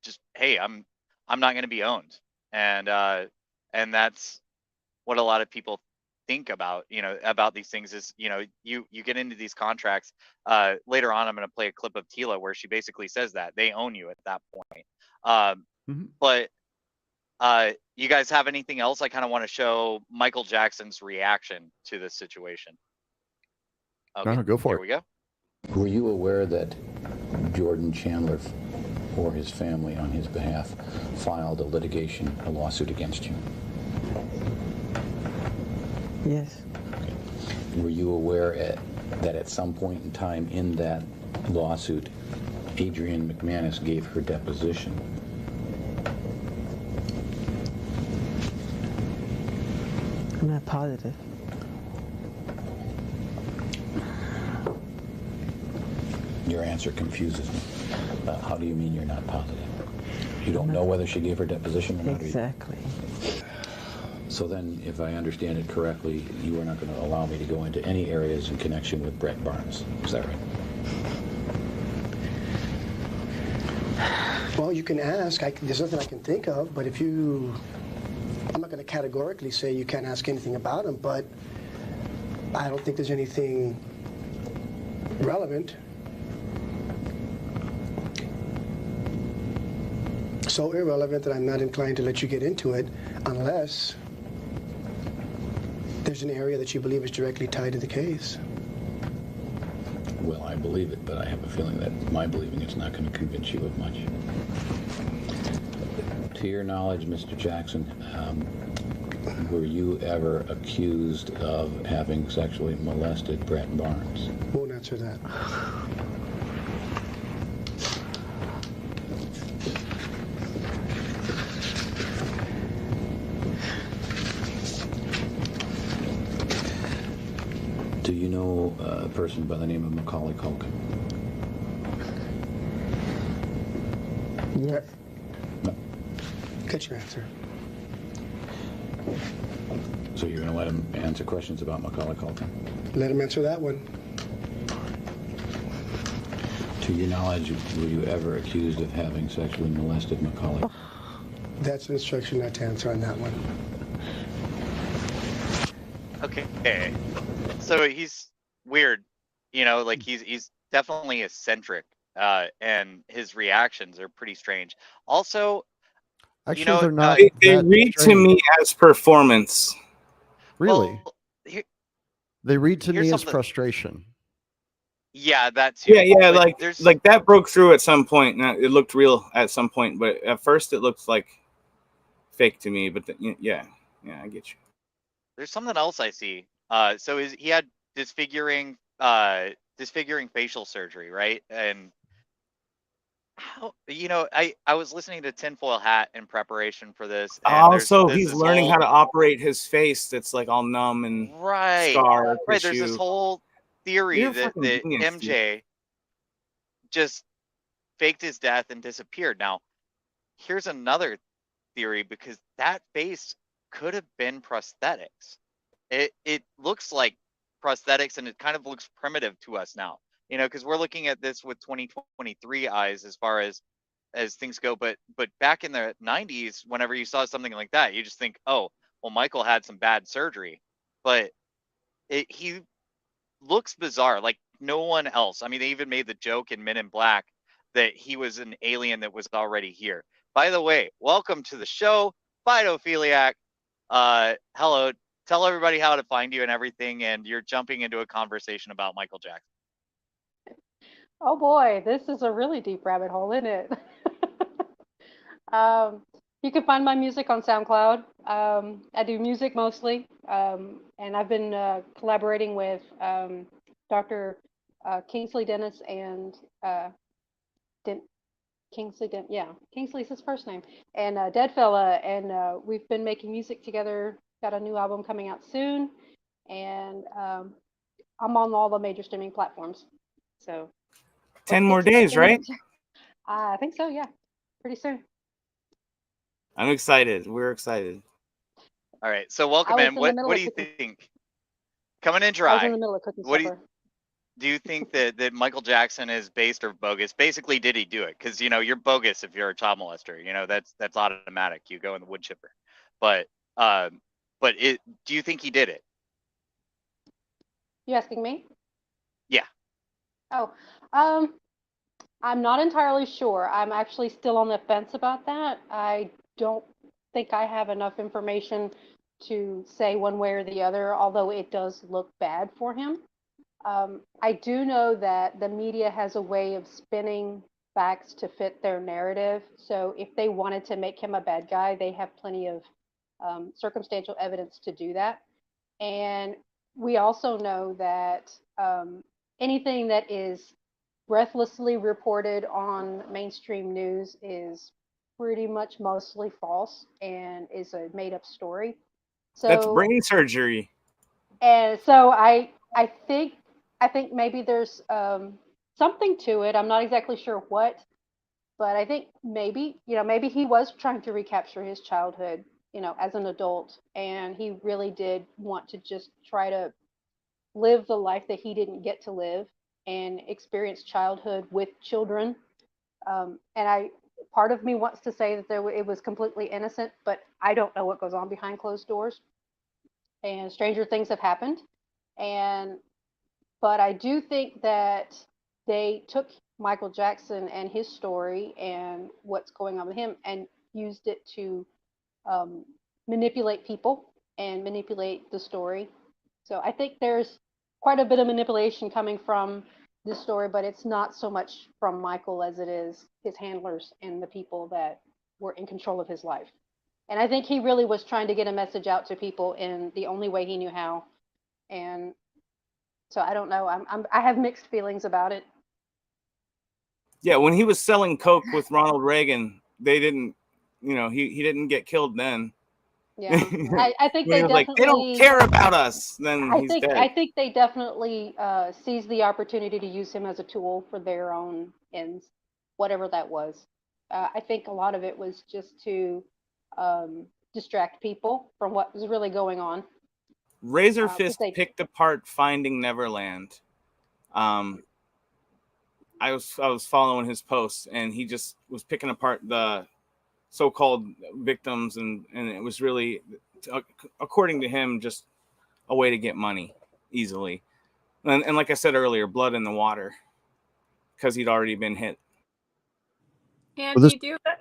just, hey, I'm not going to be owned, and that's what a lot of people think about, you know, about these things is, you know, you get into these contracts. Later on, I'm going to play a clip of Tila where she basically says that they own you at that point. But you guys have anything else? I kind of want to show Michael Jackson's reaction to this situation. Okay, No, go for here it. we go. Were you aware that Jordan Chandler or his family on his behalf filed a lawsuit against you? Yes. Okay. Were you aware that at some point in time in that lawsuit, Adrienne McManus gave her deposition? I'm not positive. Your answer confuses me. How do you mean you're not positive? You don't know whether she gave her deposition or not? Exactly. So then, if I understand it correctly, you are not going to allow me to go into any areas in connection with Brett Barnes. Is that right? Well, you can ask. There's nothing I can think of, but I'm not going to categorically say you can't ask anything about him, but I don't think there's anything relevant. So irrelevant that I'm not inclined to let you get into it unless there's an area that you believe is directly tied to the case. Well, I believe it, but I have a feeling that my believing it's not going to convince you of much. To your knowledge, Mr. Jackson, were you ever accused of having sexually molested Brett Barnes? Won't answer that. Do you know a person by the name of Macaulay Culkin? Yes. No. Get your answer. So you're going to let him answer questions about Macaulay Culkin? Let him answer that one. To your knowledge, were you ever accused of having sexually molested Macaulay? That's an instruction not to answer on that one. Okay. So he's weird, you know, like he's definitely eccentric, and his reactions are pretty strange. Also, Actually, you know, they're not. They read to me as performance. Really? Well, they read to me as something. frustration. Yeah, that too. Yeah, like that broke through at some point. Now, it looked real at some point, but at first it looked like fake to me. But yeah, I get you. There's something else I see. So he had disfiguring facial surgery, right? And how, you know, I was listening to Tinfoil Hat in preparation for this. And Also, there's he's this learning whole, how to operate his face. That's like all numb and scar right. tissue. There's this whole theory You're that fucking genius, MJ just faked his death and disappeared. Now, here's another theory, because that face could have been prosthetics. It looks like prosthetics, and it kind of looks primitive to us now, you know, because we're looking at this with 2023 eyes as far as things go. But back in the 90s, whenever you saw something like that, you just think, oh, well, Michael had some bad surgery. But he looks bizarre, like no one else. I mean, they even made the joke in Men in Black that he was an alien that was already here. By the way, welcome to the show, Phytophiliac. Hello. Tell everybody how to find you and everything, and you're jumping into a conversation about Michael Jackson. Oh boy, this is a really deep rabbit hole, isn't it? You can find my music on SoundCloud. I do music mostly, and I've been collaborating with Dr. Kingsley Dennis and Kingsley's his first name, and Dead Fella, and we've been making music together. Got a new album coming out soon, and I'm on all the major streaming platforms. So 10 more days, right? I think so. Yeah, pretty soon. I'm excited. We're excited. All right. So welcome in. What do you think? Coming in dry. I was in the middle of cooking supper. Do you think that Michael Jackson is based or bogus? Basically, did he do it? Because you're bogus if you're a child molester. That's automatic. You go in the wood chipper. But do you think he did it? You asking me? Yeah. Oh, I'm not entirely sure. I'm actually still on the fence about that. I don't think I have enough information to say one way or the other, although it does look bad for him. I do know that the media has a way of spinning facts to fit their narrative. So if they wanted to make him a bad guy, they have plenty of circumstantial evidence to do that. And we also know that anything that is breathlessly reported on mainstream news is pretty much mostly false and is a made-up story. So that's brain surgery. And so I think maybe there's something to it. I'm not exactly sure what, but I think maybe he was trying to recapture his childhood, as an adult, and he really did want to just try to live the life that he didn't get to live and experience childhood with children. And part of me wants to say that it was completely innocent, but I don't know what goes on behind closed doors. And stranger things have happened. But I do think that they took Michael Jackson and his story and what's going on with him and used it to manipulate people and manipulate the story. So I think there's quite a bit of manipulation coming from this story, but it's not so much from Michael as it is his handlers and the people that were in control of his life. And I think he really was trying to get a message out to people in the only way he knew how. And so I don't know. I have mixed feelings about it. Yeah, when he was selling coke with Ronald Reagan, they didn't, he didn't get killed then. Yeah, I think they definitely they don't care about us. Then he's dead. I think they definitely seized the opportunity to use him as a tool for their own ends, whatever that was. I think a lot of it was just to distract people from what was really going on. Razorfist picked apart Finding Neverland. I was following his posts, and he just was picking apart the so-called victims, and it was really, according to him, just a way to get money easily. And like I said earlier, blood in the water, because he'd already been hit. And you do that?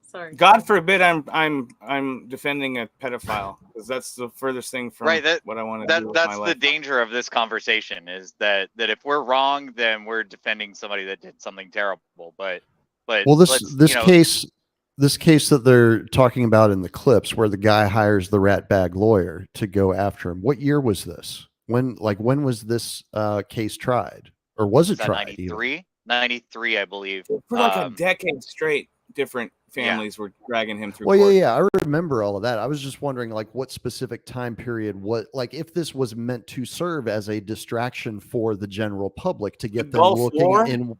Sorry. God forbid I'm defending a pedophile, because that's the furthest thing from what I want to do with my life. That's the danger of this conversation, is that if we're wrong, then we're defending somebody that did something terrible. But well, this case that they're talking about in the clips, where the guy hires the rat bag lawyer to go after him. What year was this? When was this case tried, or was it tried? 93? 93, I believe. For like a decade straight, different families were dragging him through. Well, yeah, I remember all of that. I was just wondering, like, what specific time period, if this was meant to serve as a distraction for the general public to get them looking in.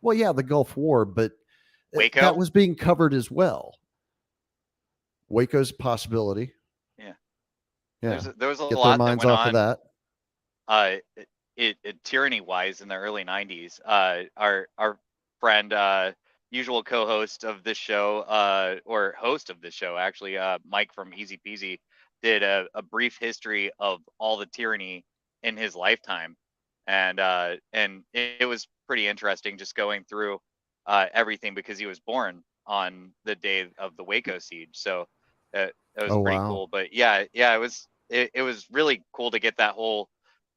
Well, yeah, the Gulf War, but Waco? That was being covered as well. Waco's a possibility. Yeah. There was a get lot their minds that went off on. of that. Tyranny-wise, in the early 90s, our friend, usual co-host of this show, or host of this show, actually, Mike from Easy Peasy, did a brief history of all the tyranny in his lifetime, and it was pretty interesting, just going through everything, because he was born on the day of the Waco siege, so it was pretty cool. But yeah, it was really cool to get that whole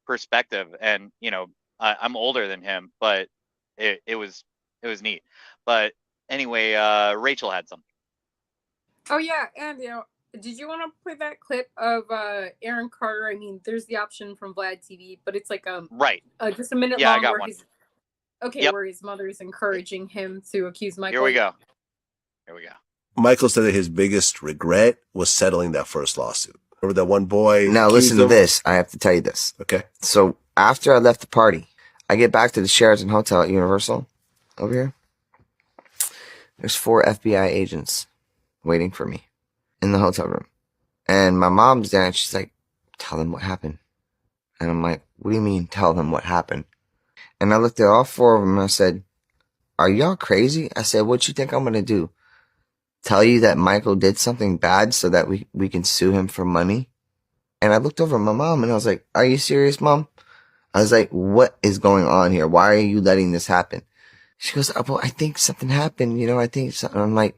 perspective. And I'm older than him, but it was neat. But anyway, Rachel had something. Oh yeah, and did you want to play that clip of Aaron Carter? I mean, there's the option from Vlad TV, but it's like right, just a minute yeah, long. I got one. Okay, where his mother's encouraging him to accuse Michael. Here we go. Michael said that his biggest regret was settling that first lawsuit. Remember that one boy? Now listen to this. I have to tell you this. Okay. So after I left the party, I get back to the Sheraton Hotel at Universal over here. There's 4 FBI agents waiting for me in the hotel room. And my mom's there and she's like, tell them what happened. And I'm like, what do you mean tell them what happened? And I looked at all 4 of them and I said, are y'all crazy? I said, what you think I'm going to do? Tell you that Michael did something bad so that we can sue him for money? And I looked over at my mom and I was like, are you serious, Mom? I was like, what is going on here? Why are you letting this happen? She goes, oh, well, I think something happened. You know, I think something. I'm like,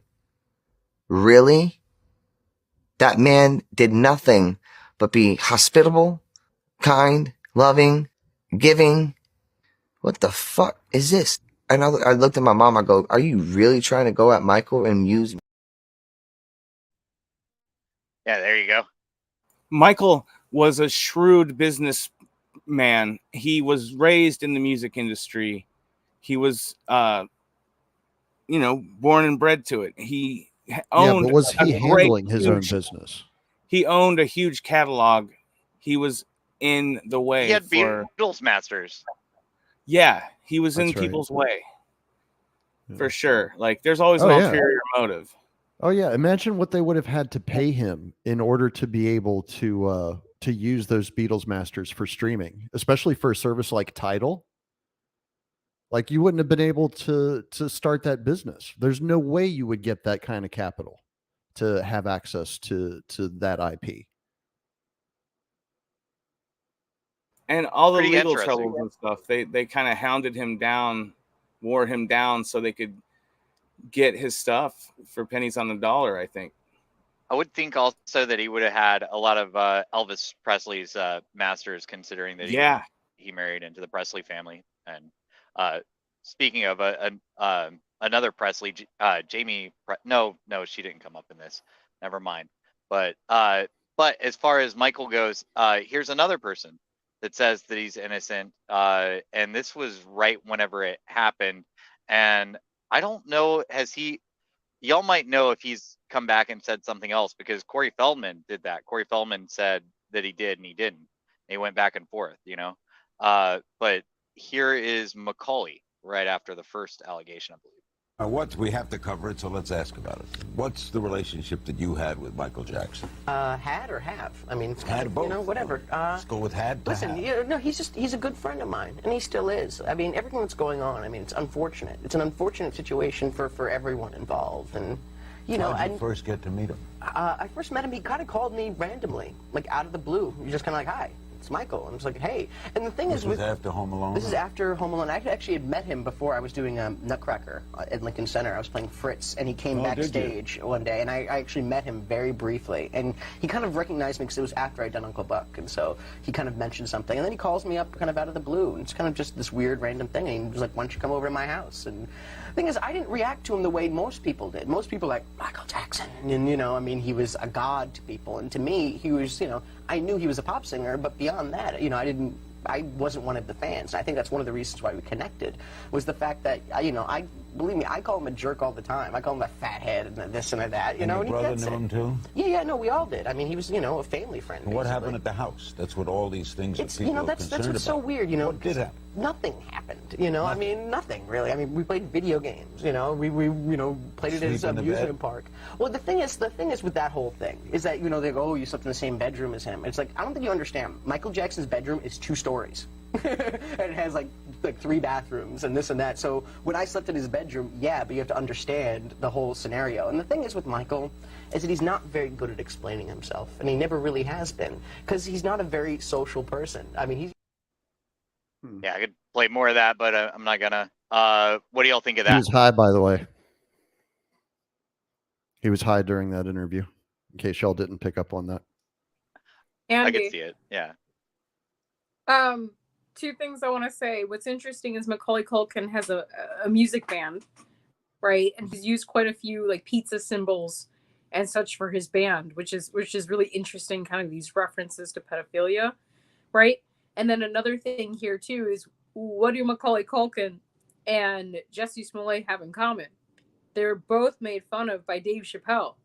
really? That man did nothing but be hospitable, kind, loving, giving. What the fuck is this? And I looked at my mom. I go, are you really trying to go at Michael and use me? Yeah, there you go. Michael was a shrewd businessman. He was raised in the music industry. He was, born and bred to it. He owned. But was he handling his own business? He owned a huge catalog. He was in the way. He had Beatles masters. Yeah, he was That's in right. people's way. For sure. Like, there's always an ulterior motive. Oh yeah, imagine what they would have had to pay him in order to be able to use those Beatles masters for streaming, especially for a service like Tidal. Like, you wouldn't have been able to start that business. There's no way you would get that kind of capital to have access to that IP. And all the Pretty legal interesting. troubles and stuff, they kind of hounded him down, wore him down so they could get his stuff for pennies on the dollar, I think. I would think also that he would have had a lot of Elvis Presley's masters, considering that he married into the Presley family. And speaking of another Presley, Jamie, no, she didn't come up in this. Never mind. But as far as Michael goes, here's another person that says that he's innocent. And this was right whenever it happened. And I don't know, y'all might know if he's come back and said something else, because Corey Feldman did that. Corey Feldman said that he did and he didn't. They went back and forth, but here is Macaulay right after the first allegation, I believe. We have to cover it, so let's ask about it. What's the relationship that you had with Michael Jackson? Had or have? I mean, it's Had both. Whatever. Let's go with had. Listen, no, he's a good friend of mine, and he still is. I mean, everything that's going on, I mean, it's unfortunate. It's an unfortunate situation for everyone involved, and How'd you first get to meet him? I first met him. He kind of called me randomly, like out of the blue. He was just kind of like, "Hi, it's Michael." I'm just like, "Hey." And the thing This was after Home Alone? This is after Home Alone. I actually had met him before I was doing Nutcracker at Lincoln Center. I was playing Fritz, and he came backstage one day, and I actually met him very briefly. And he kind of recognized me because it was after I'd done Uncle Buck, and so he kind of mentioned something. And then he calls me up kind of out of the blue, and it's kind of just this weird random thing. And he was like, "Why don't you come over to my house?" And the thing is, I didn't react to him the way most people did. Most people like, Michael Jackson. And, I mean, he was a god to people. And to me, he was, I knew he was a pop singer, but beyond that, I wasn't one of the fans. I think that's one of the reasons why we connected, was the fact that, believe me, I call him a jerk all the time. I call him a fathead and this and that, And your brother knew him too? Yeah, no, we all did. I mean, he was, a family friend. What happened at the house? That's what all these things that people are that's concerned what's so about. weird, What did happen? Nothing happened, I mean, nothing really. I mean, we played video games, we played it at Sleep an in the amusement bed? park. Well, the thing is with that whole thing is that, they go, "Oh, you slept in the same bedroom as him." It's like, I don't think you understand. Michael Jackson's bedroom is 2 stories. And it has like 3 bathrooms and this and that. So when I slept in his bedroom, yeah, but you have to understand the whole scenario. And the thing is with Michael is that he's not very good at explaining himself, and he never really has been, because he's not a very social person. I mean, he's... Yeah, I could play more of that, but I'm not gonna. What do y'all think of that? He was high, by the way. He was high during that interview, in case y'all didn't pick up on that. Andy, I could see it, yeah. 2 things I want to say. What's interesting is Macaulay Culkin has a music band, right? And he's used quite a few like pizza symbols and such for his band, which is really interesting, kind of these references to pedophilia, right? And then another thing here too is, what do Macaulay Culkin and Jussie Smollett have in common? They're both made fun of by Dave Chappelle.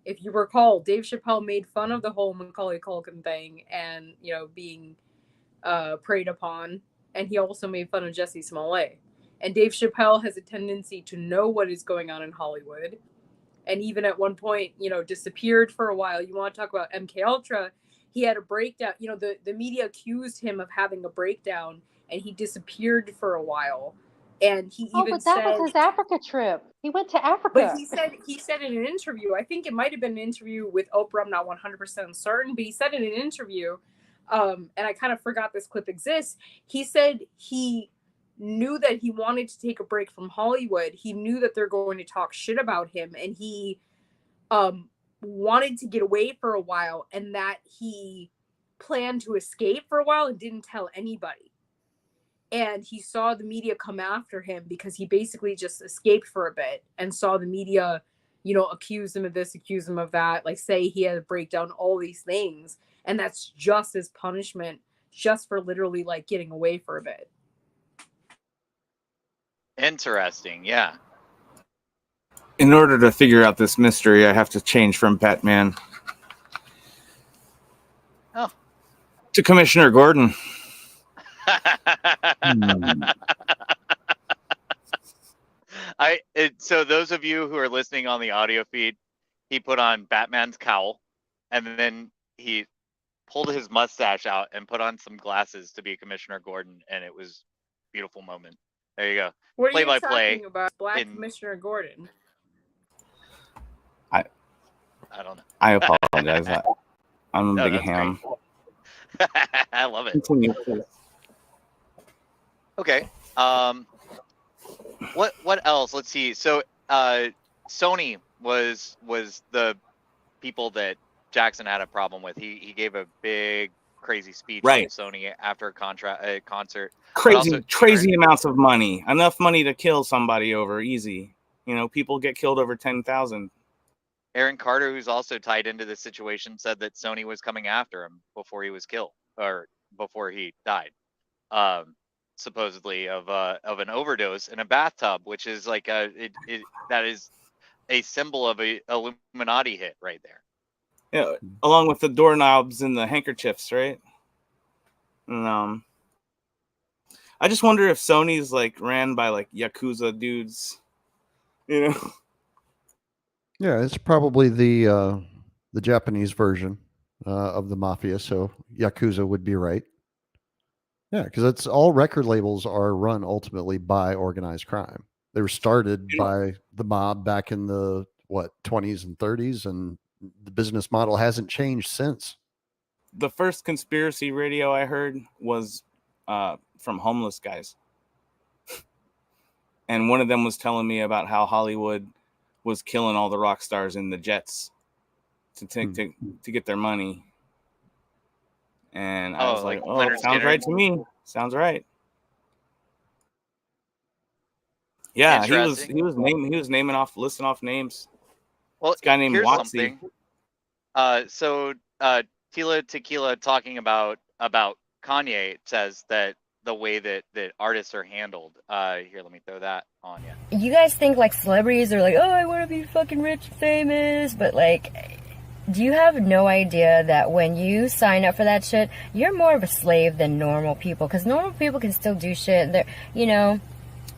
If you recall, Dave Chappelle made fun of the whole Macaulay Culkin thing and, being preyed upon. And he also made fun of Jussie Smollett. And Dave Chappelle has a tendency to know what is going on in Hollywood. And even at one point, disappeared for a while. You want to talk about MK Ultra? He had a breakdown. The media accused him of having a breakdown, and he disappeared for a while. And he even but that was his Africa trip. He went to Africa. But he said in an interview, I think it might have been an interview with Oprah, I'm not 100% certain, but he said in an interview, and I kind of forgot this clip exists, he said he knew that he wanted to take a break from Hollywood. He knew that they're going to talk shit about him, and he wanted to get away for a while, and that he planned to escape for a while and didn't tell anybody. And he saw the media come after him because he basically just escaped for a bit and saw the media, accuse him of this, accuse him of that, like say he had to break down all these things. And that's just as punishment, just for literally like getting away for a bit. Interesting, yeah. In order to figure out this mystery, I have to change from Batman to Commissioner Gordon. So those of you who are listening on the audio feed, he put on Batman's cowl, and then he pulled his mustache out and put on some glasses to be Commissioner Gordon, and it was a beautiful moment. There you go. What play are you by talking play about, Black Commissioner Gordon? I don't know. I apologize. I'm a big ham. I love it. Continue, please. Okay. What else? Let's see. So Sony was the people that Jackson had a problem with. He gave a big crazy speech Right. from Sony after a concert. Crazy amounts of money. Enough money to kill somebody over easy. People get killed over 10,000. Aaron Carter, who's also tied into this situation, said that Sony was coming after him before he was killed or before he died. Supposedly of an overdose in a bathtub, which is like that is a symbol of a Illuminati hit right there. Yeah, along with the doorknobs and the handkerchiefs, right? And I just wonder if Sony's like ran by like Yakuza dudes, Yeah, it's probably the Japanese version of the mafia, so Yakuza would be right. Yeah, because it's all record labels are run ultimately by organized crime. They were started by the mob back in the 20s and 30s, and the business model hasn't changed since. The first conspiracy radio I heard was from homeless guys, and one of them was telling me about how Hollywood was killing all the rock stars in the jets to get their money. And I was like, it sounds right to me. Sounds right. Yeah, he was listing off names. Well, this guy named here's Watsy. Something. So Tila Tequila talking about Kanye says that the way that artists are handled. Here, let me throw that on you. You guys think like celebrities are like, oh, I want to be fucking rich and famous, but like, do you have no idea that when you sign up for that shit, you're more of a slave than normal people? Because normal people can still do shit. They're,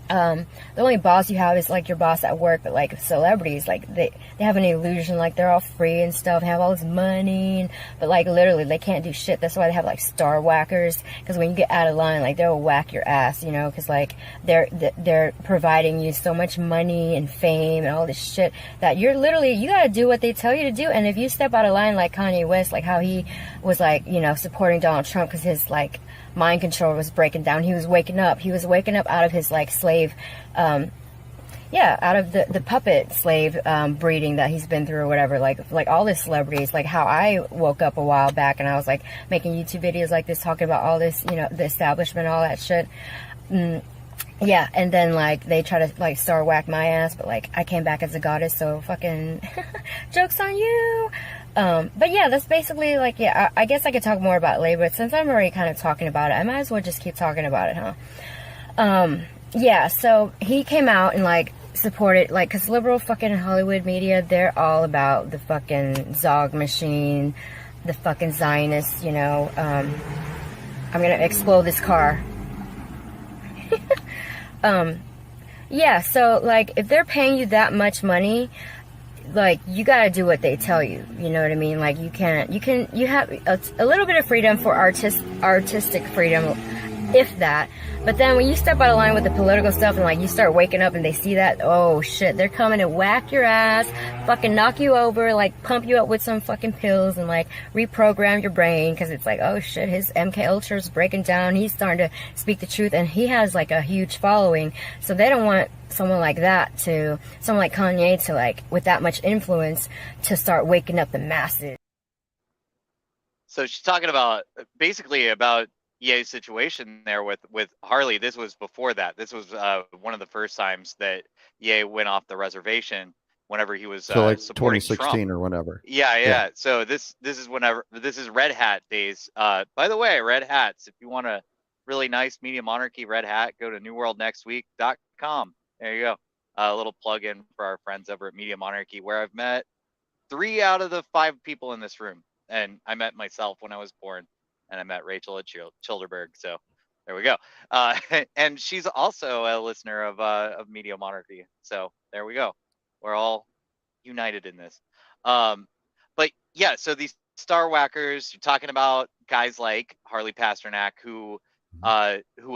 the only boss you have is like your boss at work, but like celebrities, like they have an illusion like they're all free and stuff, have all this money, but like literally they can't do shit. That's why they have like star whackers, because when you get out of line, like they'll whack your ass, because like they're providing you so much money and fame and all this shit that you gotta do what they tell you to do. And if you step out of line, like Kanye West, like how he was like supporting Donald Trump because his like mind control was breaking down. He was waking up out of his like slave out of the puppet slave breeding that he's been through or whatever, like all the celebrities, like how I woke up a while back and I was like making YouTube videos like this talking about all this, the establishment, all that shit. Yeah, and then like they try to like star whack my ass, but like I came back as a goddess, so fucking joke's on you. But yeah, that's basically like, yeah, I guess I could talk more about labor, but since I'm already kind of talking about it, I might as well just keep talking about it, huh? yeah, so he came out and like supported, like, because liberal fucking Hollywood media, they're all about the fucking Zog machine, the fucking Zionists, you know. I'm gonna explode this car. Yeah, so like if they're paying you that much money, like you gotta do what they tell you. You know what I mean? Like you have a little bit of freedom for artistic freedom, if that. But then when you step out of line with the political stuff and like you start waking up and they see that, oh shit, they're coming to whack your ass, fucking knock you over, like pump you up with some fucking pills and like reprogram your brain, because it's like, oh shit, his MK Ultra is breaking down, he's starting to speak the truth, and he has like a huge following. So they don't want someone like Kanye to like, with that much influence, to start waking up the masses. So she's talking about basically about Ye's situation there with Harley. This was before that. This was one of the first times that Ye went off the reservation whenever he was So like supporting 2016 Trump. or whatever. Yeah. So this is Red Hat days. By the way, Red Hats, if you want a really nice Media Monarchy red hat, go to newworldnextweek.com. There you go. A little plug in for our friends over at Media Monarchy, where I've met 3 out of the 5 people in this room. And I met myself when I was born, and I met Rachel at Childerberg. So there we go. And she's also a listener of Media Monarchy. So there we go. We're all united in this. But yeah, so these star whackers, you're talking about guys like Harley Pasternak, who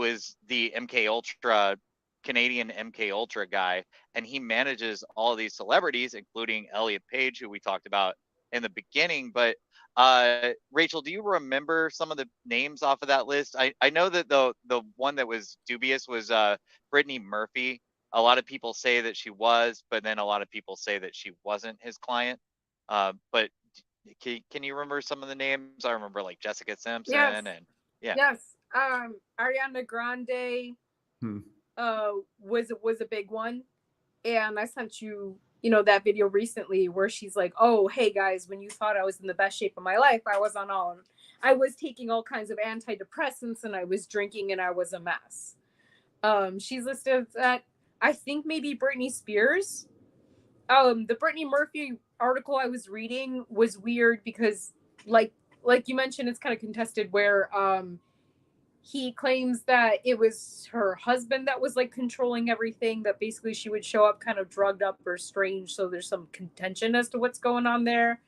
is the MK Ultra, Canadian MK Ultra guy, and he manages all of these celebrities, including Elliot Page, who we talked about in the beginning. But Rachel, do you remember some of the names off of that list? I know that the one that was dubious was Brittany Murphy. A lot of people say that she was, but then a lot of people say that she wasn't his client. But can you remember some of the names? I remember like Jessica Simpson and Yes. Ariana Grande was a big one. And I sent you, that video recently where she's like, oh, hey guys, when you thought I was in the best shape of my life, I was taking all kinds of antidepressants and I was drinking and I was a mess. She's listed that. I think maybe Britney Spears. The Brittany Murphy article I was reading was weird because like you mentioned, it's kind of contested where he claims that it was her husband that was like controlling everything, that basically she would show up kind of drugged up or strange. So there's some contention as to what's going on there.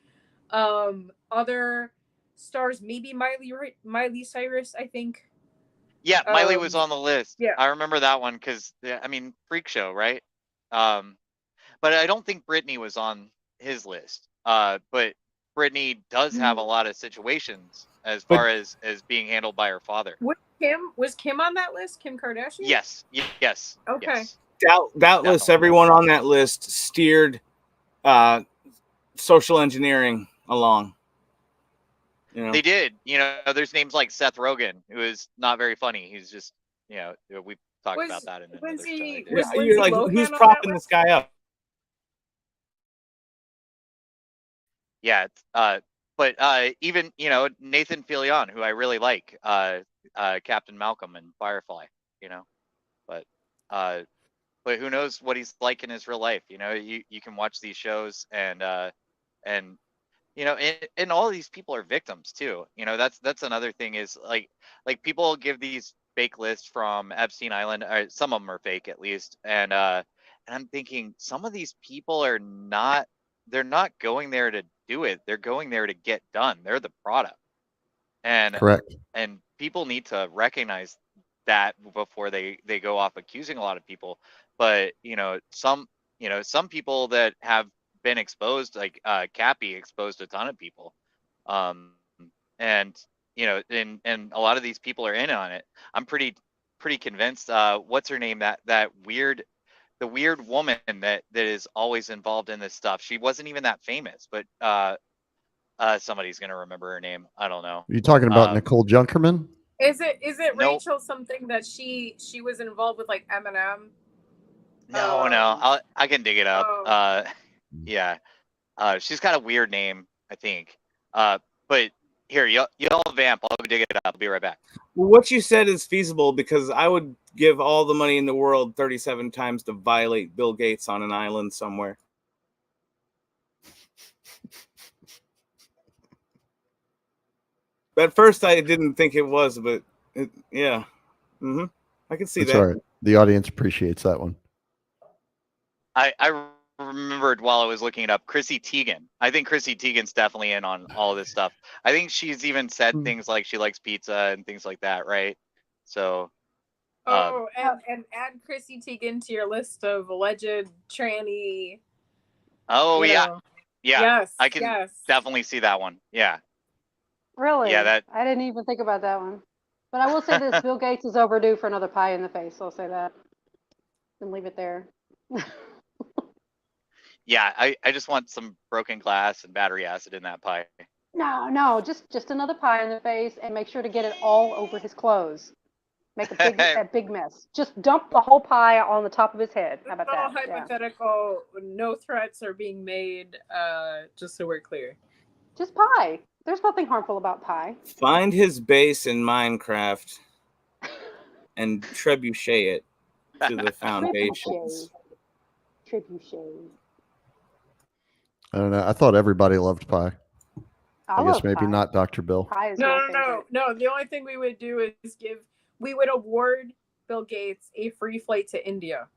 Other stars, maybe Miley Cyrus, I think. Yeah, Miley was on the list. Yeah. I remember that one because, I mean, freak show, right? But I don't think Britney was on his list. But Britney does have a lot of situations as far as being handled by her father. Was Kim on that list? Kim Kardashian? Yes. Okay. Yes. Doubtless, everyone on that list steered social engineering along. They did. There's names like Seth Rogen, who is not very funny. He's just, we've talked about that in another show. You're like, who's propping this guy up? Yeah, but even Nathan Fillion, who I really like, Captain Malcolm and Firefly, but who knows what he's like in his real life? You can watch these shows and and all of these people are victims too. That's another thing is like people give these fake lists from Epstein Island, or some of them are fake at least, and I'm thinking some of these people they're not going there to do it. They're going there to get done. They're the product. And correct. And people need to recognize that before they go off accusing a lot of people. But some people that have been exposed, like Cappy exposed a ton of people. And and a lot of these people are in on it. I'm pretty convinced. What's her name? The weird woman that is always involved in this stuff. She wasn't even that famous, but somebody's gonna remember her name. I don't know. Are you talking about Nicole Junkerman? Is it Nope. Rachel something that she was involved with, like Eminem? No. I can dig it up. Yeah. She's got a weird name, I think. But Here, y'all vamp. I'll dig it up. I'll be right back. Well, what you said is feasible because I would give all the money in the world 37 times to violate Bill Gates on an island somewhere. At first, I didn't think it was, but yeah. Mm-hmm. I can see That's that. all right. The audience appreciates that one. I remembered while I was looking it up, Chrissy Teigen. I think Chrissy Teigen's definitely in on all of this stuff. I think she's even said things like she likes pizza and things like that, right? So. And add Chrissy Teigen to your list of alleged tranny. Oh yeah, know. yeah. Yes, I can definitely see that one. Yeah. Really? Yeah, I didn't even think about that one. But I will say this: Bill Gates is overdue for another pie in the face. I'll say that, and leave it there. Yeah, I just want some broken glass and battery acid in that pie. No, just another pie in the face, and make sure to get it all over his clothes. Make a big mess. Just dump the whole pie on the top of his head. How about All that? hypothetical. Yeah. No threats are being made. Just so we're clear. Just pie. There's nothing harmful about pie. Find his base in Minecraft and trebuchet it to the foundations. Trebuchet. I don't know. I thought everybody loved pie. I guess love maybe pie. not Dr. Bill. Pie is No. The only thing we would do is we would award Bill Gates a free flight to India.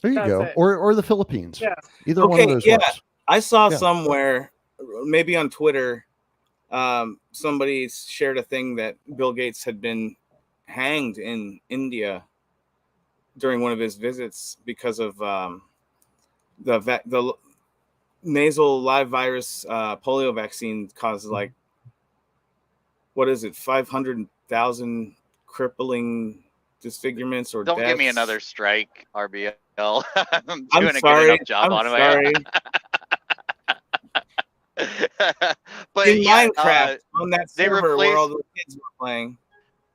There you go. Or the Philippines. Yeah. Either one of those works. I saw somewhere, maybe on Twitter, somebody shared a thing that Bill Gates had been hanged in India during one of his visits because of the nasal live virus polio vaccine caused like, what is it, 500,000 crippling disfigurements or Don't deaths. give me another strike, RBL. I'm I'm doing sorry. a good enough job on it. But in yeah, Minecraft, on that server where all the kids were playing,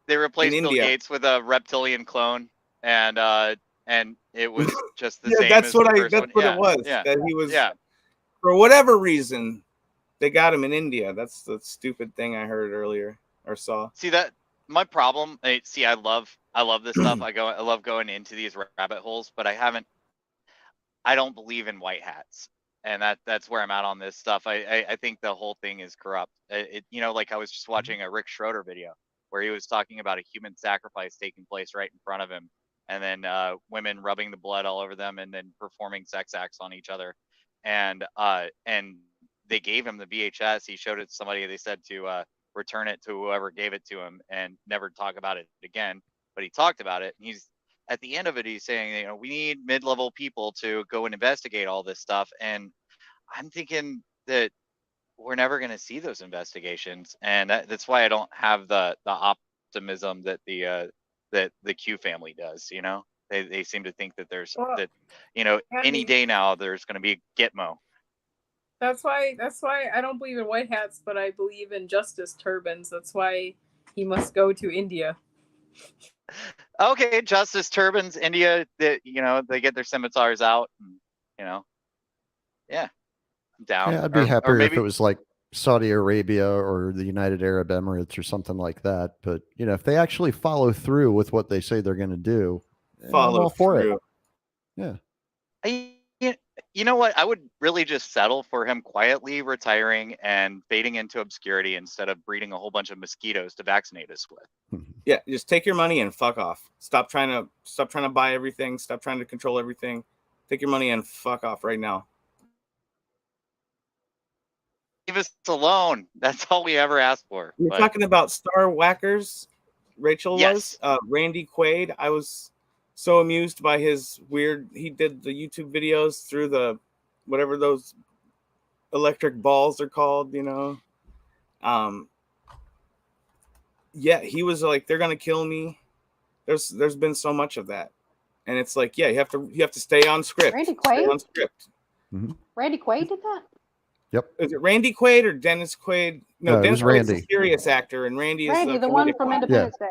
they replaced Bill India. Gates with a reptilian clone, and it was just the same. That's as what the first one. it was. Yeah. That he was. Yeah. For whatever reason, they got him in India. That's the stupid thing I heard earlier or saw. See that my problem. I love this stuff. I love going into these rabbit holes, but I don't believe in white hats, and that's where I'm at on this stuff. I think the whole thing is corrupt. Like I was just watching a Rick Schroeder video where he was talking about a human sacrifice taking place right in front of him, and then women rubbing the blood all over them, and then performing sex acts on each other, and they gave him the VHS. He showed it to somebody. They said to return it to whoever gave it to him and never talk about it again. But he talked about it. And he's at the end of it. He's saying, we need mid-level people to go and investigate all this stuff. And I'm thinking that we're never going to see those investigations, and that's why I don't have the optimism that the Q family does. They seem to think that there's any day now there's going to be Gitmo. That's why I don't believe in white hats, but I believe in justice turbans. That's why he must go to India. Okay, justice turbans, India. They get their scimitars out. And, yeah, I'm down. Yeah, I'd be happier if it was like Saudi Arabia or the United Arab Emirates or something like that. But if they actually follow through with what they say they're going to do, I'm all for it. Yeah. You know what? I would really just settle for him quietly retiring and fading into obscurity instead of breeding a whole bunch of mosquitoes to vaccinate us with. Yeah, just take your money and fuck off. Stop trying to buy everything. Stop trying to control everything. Take your money and fuck off right now. Leave us alone. That's all we ever asked for. You're talking about Star Whackers. Rachel Yes. was Randy Quaid. I was so amused by his weird. He did the YouTube videos through the whatever those electric balls are called. Yeah, he was like, they're gonna kill me. There's been so much of that, and it's like, yeah, you have to stay on script. Randy Quaid. Stay on script. Mm-hmm. Randy Quaid did that. Yep. Is it Randy Quaid or Dennis Quaid? No, Dennis Quaid's a serious actor, and Randy is the one from Independence Day.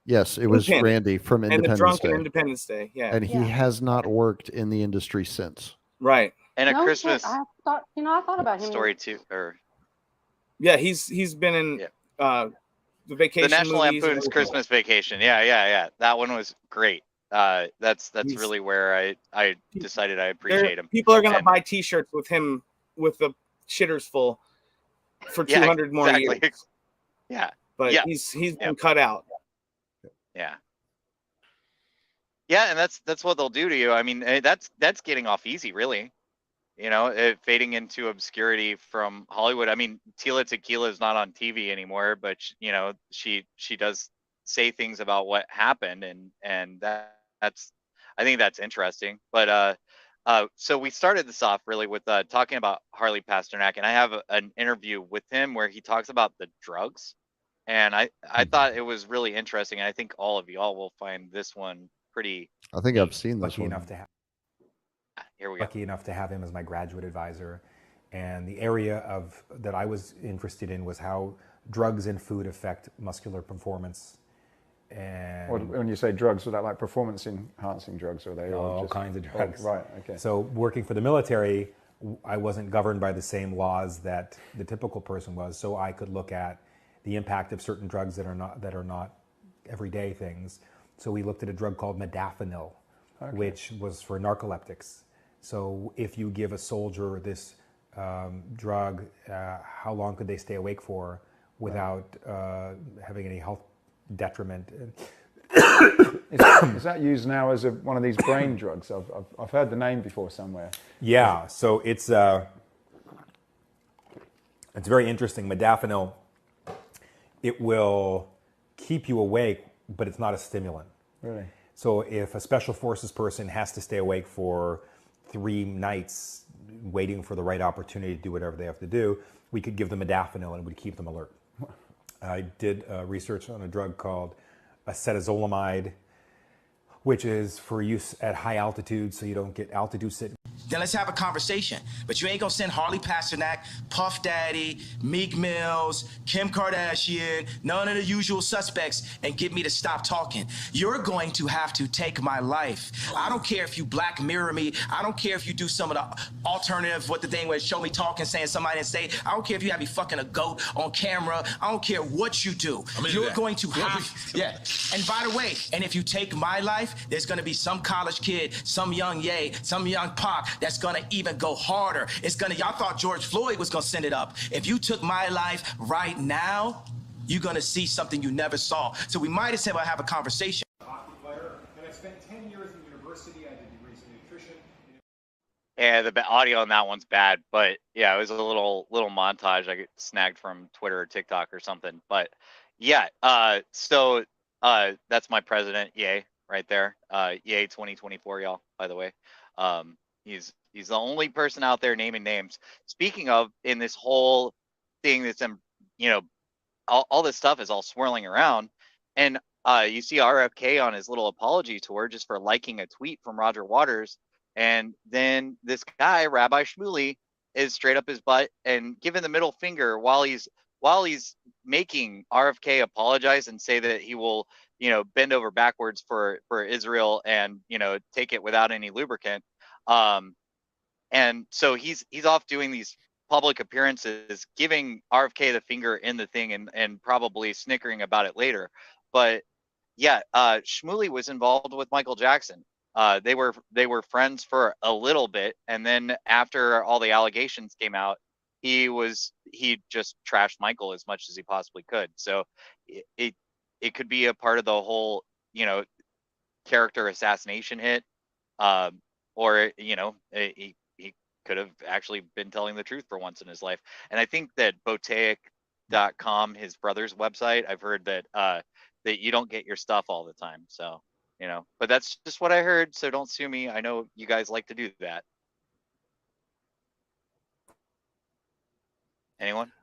Yes, it was Randy from Independence and the drunk Day. in Independence Day. Yeah, and he has not worked in the industry since. Right. And a Christmas I thought about him. Story too, or Yeah, he's been in the Vacation The National movies. Lampoon's Christmas Vacation. Yeah. That one was great. That's really where I decided I appreciate him. People are gonna buy T-shirts with him with the shitters full for 200 more years. Yeah, but he's been cut out. Yeah, and that's what they'll do to you. I mean, that's getting off easy, really. You know, fading into obscurity from Hollywood. I mean, Tila Tequila is not on TV anymore, but she does say things about what happened, and that's I think that's interesting. But so we started this off really with talking about Harley Pasternak, and I have an interview with him where he talks about the drugs, and I thought it was really interesting, and I think all of y'all will find this one pretty. I think I've seen this lucky one. enough to have. Here we go. Lucky enough to have him as my graduate advisor, and the area that I was interested in was how drugs and food affect muscular performance. And when you say drugs, are that like performance-enhancing drugs, or are they all kinds of drugs? Oh, right. Okay. So working for the military, I wasn't governed by the same laws that the typical person was, so I could look at the impact of certain drugs that are not everyday things. So we looked at a drug called modafinil, which was for narcoleptics. So if you give a soldier this drug, how long could they stay awake for without having any health detriment? Is that used now as one of these brain drugs? I've heard the name before somewhere. Yeah, so it's very interesting. Modafinil, it will keep you awake, but it's not a stimulant. Really? So if a special forces person has to stay awake for 3 nights waiting for the right opportunity to do whatever they have to do, we could give them modafinil and it would keep them alert. I did research on a drug called acetazolamide, which is for use at high altitude so you don't get altitude sickness. Then let's have a conversation. But you ain't gonna send Harley Pasternak, Puff Daddy, Meek Mills, Kim Kardashian, none of the usual suspects and get me to stop talking. You're going to have to take my life. I don't care if you Black Mirror me. I don't care if you do some of the alternative, what the thing was, show me talking, saying somebody didn't say. I don't care if you have me fucking a goat on camera. I don't care what you do. You're going to have, And by the way, and if you take my life, there's gonna be some college kid, some young Ye, some young Pac, that's gonna even go harder. Y'all thought George Floyd was gonna send it up. If you took my life right now, you're gonna see something you never saw. So we might as well have a conversation. Hockey player, and I spent 10 years in university. I did degrees in nutrition. Yeah, the audio on that one's bad, but yeah, it was a little montage I snagged from Twitter or TikTok or something. But yeah, so that's my president, Ye, right there. Ye 2024, y'all, by the way. He's the only person out there naming names. Speaking of, in this whole thing that's, all this stuff is all swirling around, and you see RFK on his little apology tour just for liking a tweet from Roger Waters, and then this guy, Rabbi Shmuley, is straight up his butt and giving the middle finger while he's making RFK apologize and say that he will, bend over backwards for Israel and take it without any lubricant. And so he's off doing these public appearances, giving RFK the finger in the thing and probably snickering about it later. But yeah, Shmuley was involved with Michael Jackson. They were friends for a little bit, and then after all the allegations came out, he just trashed Michael as much as he possibly could. So it could be a part of the whole character assassination hit. Or he could have actually been telling the truth for once in his life. And I think that Botaic.com, his brother's website, I've heard that that you don't get your stuff all the time. So, but that's just what I heard. So don't sue me. I know you guys like to do that. Anyone?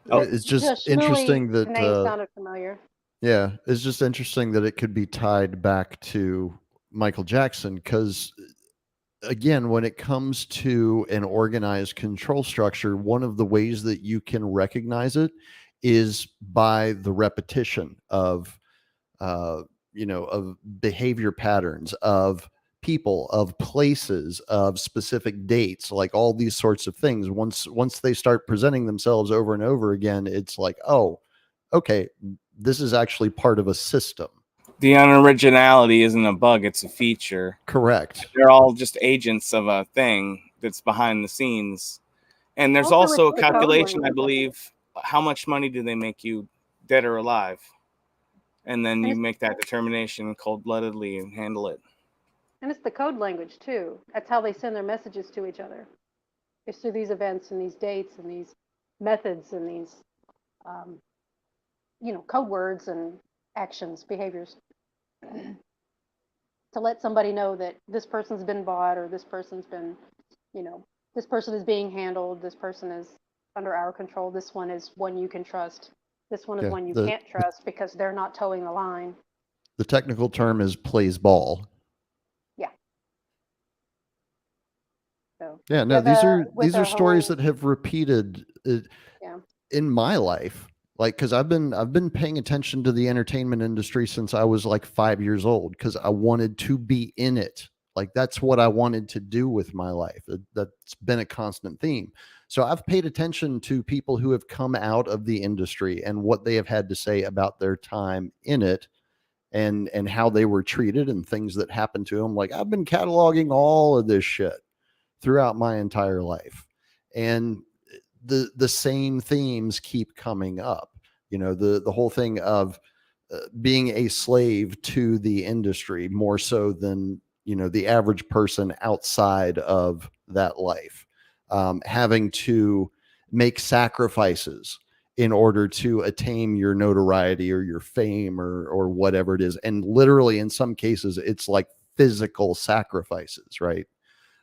It's just interesting that the name sounded familiar. Yeah, it's just interesting that it could be tied back to Michael Jackson, because again, when it comes to an organized control structure, one of the ways that you can recognize it is by the repetition of of behavior patterns, of people, of places, of specific dates, like all these sorts of things. Once they start presenting themselves over and over again, it's like, oh, okay, this is actually part of a system. The unoriginality isn't a bug, it's a feature. Correct. They're all just agents of a thing that's behind the scenes. And there's also a calculation, I believe, how much money do they make you dead or alive? And then you make that determination cold-bloodedly and handle it. And it's the code language too. That's how they send their messages to each other. It's through these events and these dates and these methods and these, code words and actions, behaviors, to let somebody know that this person's been bought, or this person's been, this person is being handled. This person is under our control. This one is one you can trust. This one is one you can't trust because they're not towing the line. The technical term is plays ball. Yeah. So, yeah, no, these are stories that have repeated in my life. Like, because I've been paying attention to the entertainment industry since I was like 5 years old, because I wanted to be in it. Like, that's what I wanted to do with my life. That's been a constant theme. So I've paid attention to people who have come out of the industry and what they have had to say about their time in it, and how they were treated and things that happened to them. Like, I've been cataloging all of this shit throughout my entire life, and the same themes keep coming up. The whole thing of being a slave to the industry more so than the average person outside of that life, having to make sacrifices in order to attain your notoriety or your fame or whatever it is. And literally in some cases it's like physical sacrifices, right?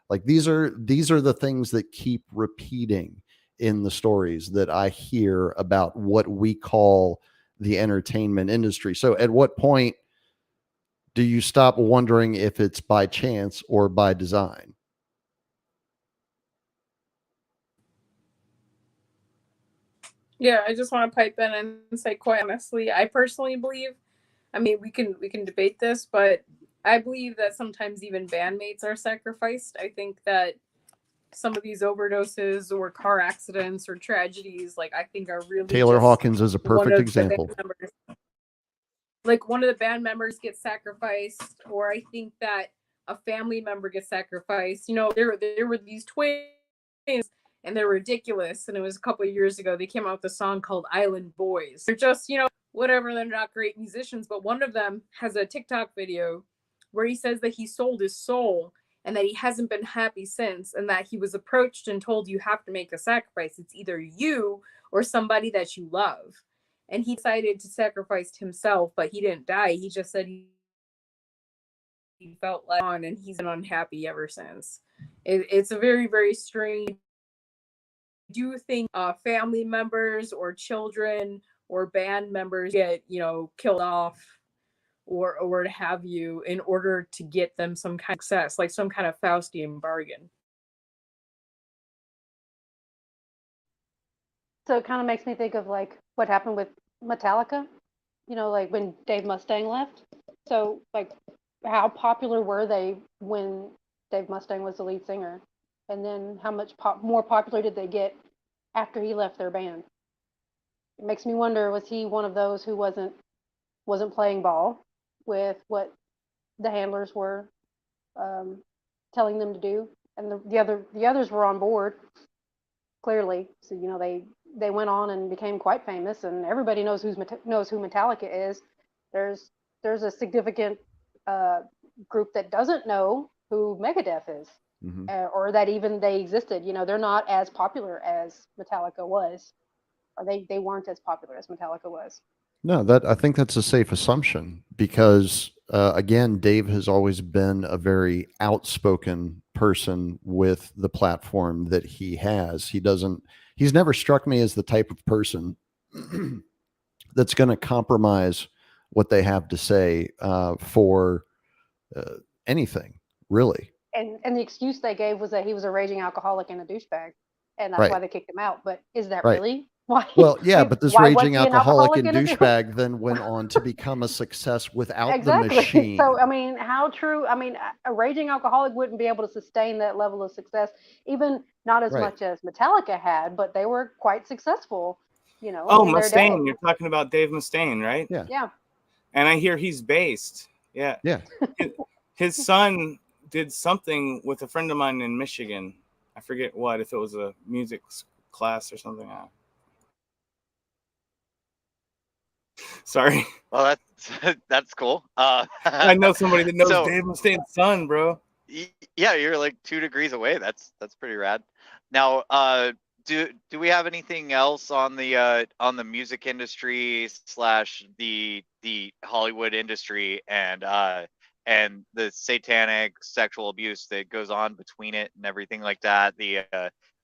Like, these are the things that keep repeating in the stories that I hear about what we call the entertainment industry. So at what point do you stop wondering if it's by chance or by design? Yeah, I just want to pipe in and say, quite honestly, I personally believe, I mean, we can debate this, but I believe that sometimes even bandmates are sacrificed. I think that some of these overdoses or car accidents or tragedies, like, I think are really Taylor just Hawkins is a one perfect of example. the band members. Like, one of the band members gets sacrificed, or I think that a family member gets sacrificed. There were these twins, and they're ridiculous. And it was a couple of years ago, they came out with a song called Island Boys. They're just, whatever, they're not great musicians, but one of them has a TikTok video where he says that he sold his soul and that he hasn't been happy since, and that he was approached and told, you have to make a sacrifice. It's either you or somebody that you love. And he decided to sacrifice himself, but he didn't die. He just said he felt like on, and he's been unhappy ever since. It's a very, very strange. I do think family members or children or band members get, killed off or what have you, in order to get them some kind of success, like some kind of Faustian bargain. So it kind of makes me think of like what happened with Metallica, like when Dave Mustaine left. So, like, how popular were they when Dave Mustaine was the lead singer? And then how much more popular did they get after he left their band? It makes me wonder, was he one of those who wasn't playing ball with what the handlers were telling them to do? And the others were on board, clearly. So, they went on and became quite famous, and everybody knows who Metallica is. There's a significant group that doesn't know who Megadeth is, or that even they existed. They're not as popular as Metallica was, or they weren't as popular as Metallica was. No, I think that's a safe assumption, because again, Dave has always been a very outspoken person with the platform that he has. He's never struck me as the type of person that's going to compromise what they have to say for anything, really. And the excuse they gave was that he was a raging alcoholic and a douchebag, and that's why they kicked him out. But is that really Why? Well, yeah, but this Why was raging he an alcoholic alcoholic and gonna do? douchebag then went on to become a success without the Exactly. machine. So, I mean, how true? I mean, a raging alcoholic wouldn't be able to sustain that level of success, even not as Right. much as Metallica had, but they were quite successful, you know, Oh, in their day. Mustaine. You're talking about Dave Mustaine, right? Yeah. Yeah. And I hear he's based. Yeah. Yeah. His son did something with a friend of mine in Michigan. I forget what, if it was a music class or something. Sorry. Well, that's cool. I know somebody that knows so, Dave Mustaine's son, bro. Yeah, you're like 2 degrees away. That's pretty rad. Now, do we have anything else on the music industry slash the Hollywood industry and the satanic sexual abuse that goes on between it and everything like that? The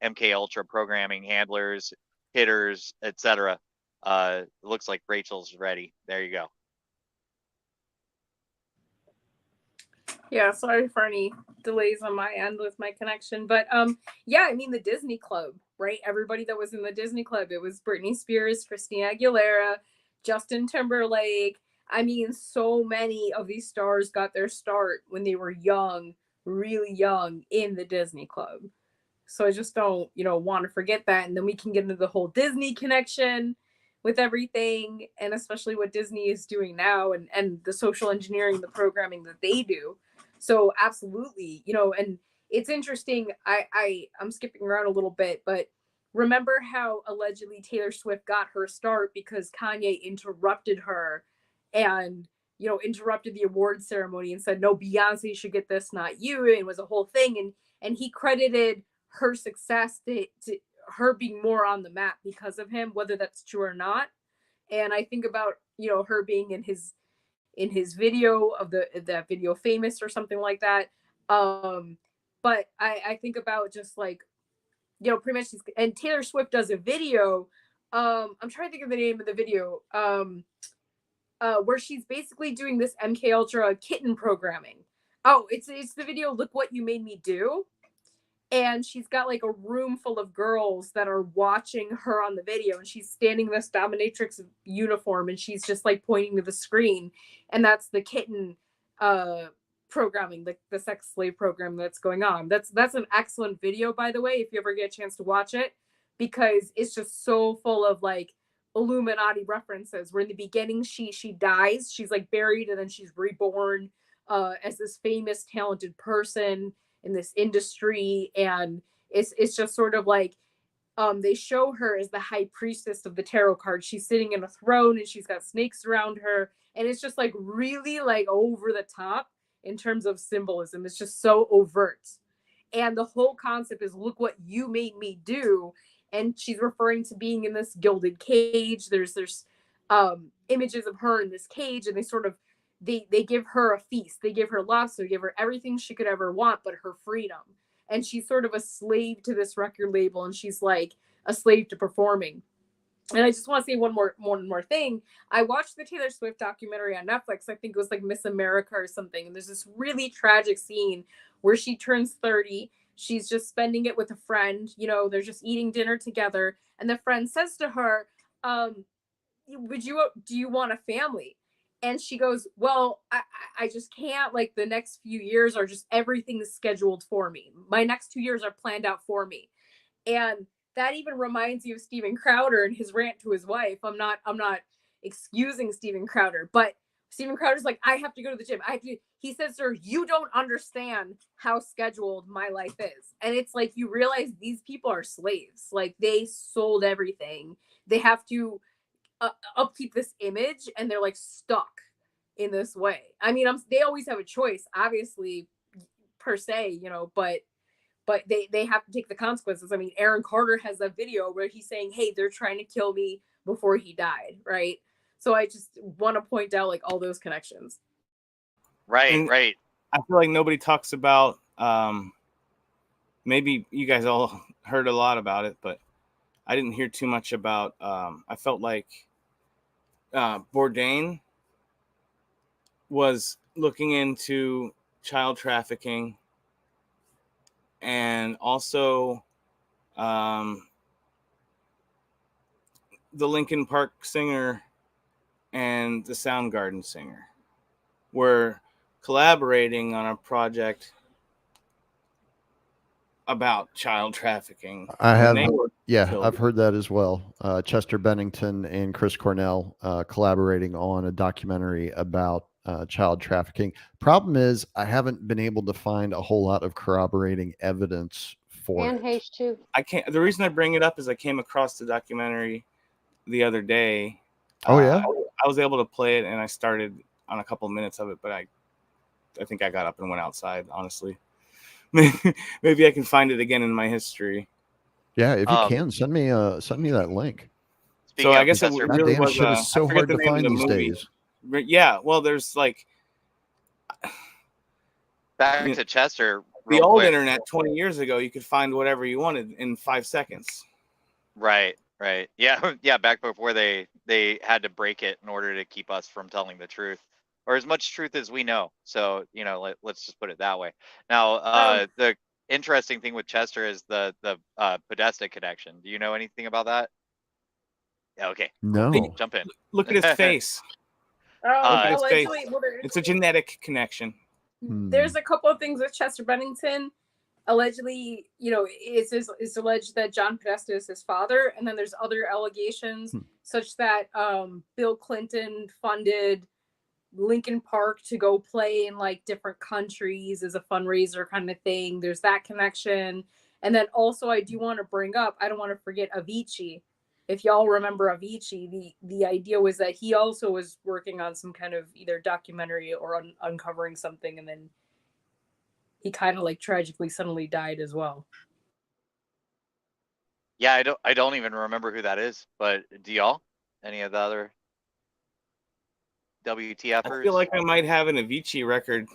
MK Ultra programming handlers, hitters, etc. It looks like Rachel's ready. There you go. Yeah, sorry for any delays on my end with my connection, but yeah, I mean the Disney Club, right? Everybody that was in the Disney Club, it was Britney Spears, Christina Aguilera, Justin Timberlake. I mean, so many of these stars got their start when they were young, really young, in the Disney Club. So I just don't, want to forget that. And then we can get into the whole Disney connection with everything, and especially what Disney is doing now, and the social engineering, the programming that they do. So absolutely, and it's interesting. I'm skipping around a little bit, but remember how allegedly Taylor Swift got her start because Kanye interrupted her and interrupted the award ceremony and said, no, Beyonce should get this, not you. And it was a whole thing. And he credited her success to her being more on the map because of him, whether that's true or not. And I think about, her being in his video of that video Famous or something like that. But I think about just like, pretty much, and Taylor Swift does a video. I'm trying to think of the name of the video. Where she's basically doing this MK Ultra kitten programming. Oh, it's the video Look What You Made Me Do. And she's got like a room full of girls that are watching her on the video, and she's standing in this dominatrix uniform and she's just like pointing to the screen, and that's the kitten programming, the sex slave program that's going on. That's an excellent video, by the way, if you ever get a chance to watch it, because it's just so full of like Illuminati references, where in the beginning she dies, she's like buried, and then she's reborn as this famous talented person in this industry. And it's just sort of like they show her as the high priestess of the tarot cards. She's sitting in a throne and she's got snakes around her, and it's just like really like over the top in terms of symbolism. It's just so overt, and the whole concept is look what you made me do. And she's referring to being in this gilded cage. There's images of her in this cage, and they sort of they give her a feast, they give her love, so they give her everything she could ever want but her freedom. And she's sort of a slave to this record label, and she's like a slave to performing. And I just want to say one more thing. I watched the Taylor Swift documentary on Netflix. I think it was like Miss America or something. And there's this really tragic scene where she turns 30. She's just spending it with a friend. They're just eating dinner together. And the friend says to her, do you want a family? And she goes, well, I just can't. Like, the next few years are just, everything is scheduled for me. My next 2 years are planned out for me. And that even reminds you of Steven Crowder and his rant to his wife. I'm not excusing Steven Crowder, but Steven Crowder's like, I have to go to the gym. He says to her, you don't understand how scheduled my life is. And it's like, you realize these people are slaves. Like, they sold everything. They have to upkeep this image, and they're like stuck in this way. I mean, they always have a choice, obviously, per se, but they have to take the consequences. I mean, Aaron Carter has a video where he's saying, hey, they're trying to kill me before he died, right? So I just want to point out like all those connections. Right. I feel like nobody talks about, maybe you guys all heard a lot about it, but I didn't hear too much about, I felt like Bourdain was looking into child trafficking, and also the Linkin Park singer and the Soundgarden singer were collaborating on a project about child trafficking. I have, They were killed. I've heard that as well. Chester Bennington and Chris Cornell collaborating on a documentary about child trafficking. Problem is, I haven't been able to find a whole lot of corroborating evidence for And it. Hayes too. I can't. The reason I bring it up is I came across the documentary the other day. Oh yeah, I was able to play it, and I started on a couple minutes of it, but I think I got up and went outside. Honestly, maybe I can find it again in my history. Yeah, if you can, send me that link. So I guess it really damn was. shit is so I forget hard the to name of find the these movie. days. But yeah, well, there's like Back to Chester. the real old quick. internet 20 years ago. You could find whatever you wanted in 5 seconds. Right. Yeah, yeah. Back before they had to break it in order to keep us from telling the truth, or as much truth as we know. So let's just put it that way. Now, the interesting thing with Chester is the Podesta connection. Do you know anything about that? Yeah, okay. No. Cool. Jump in. Look at his face. Look at his face. It's a genetic connection. There's a couple of things with Chester Bennington. Allegedly, it's alleged that John Podesta is his father, and then there's other allegations such that Bill Clinton funded Linkin Park to go play in like different countries as a fundraiser kind of thing. There's that connection, and then also I do want to bring up, I don't want to forget Avicii. If y'all remember Avicii, the idea was that he also was working on some kind of either documentary or uncovering something, and then he kind of like tragically suddenly died as well. Yeah, I don't even remember who that is, but do y'all? Any of the other WTFers? I feel like I might have an Avicii record,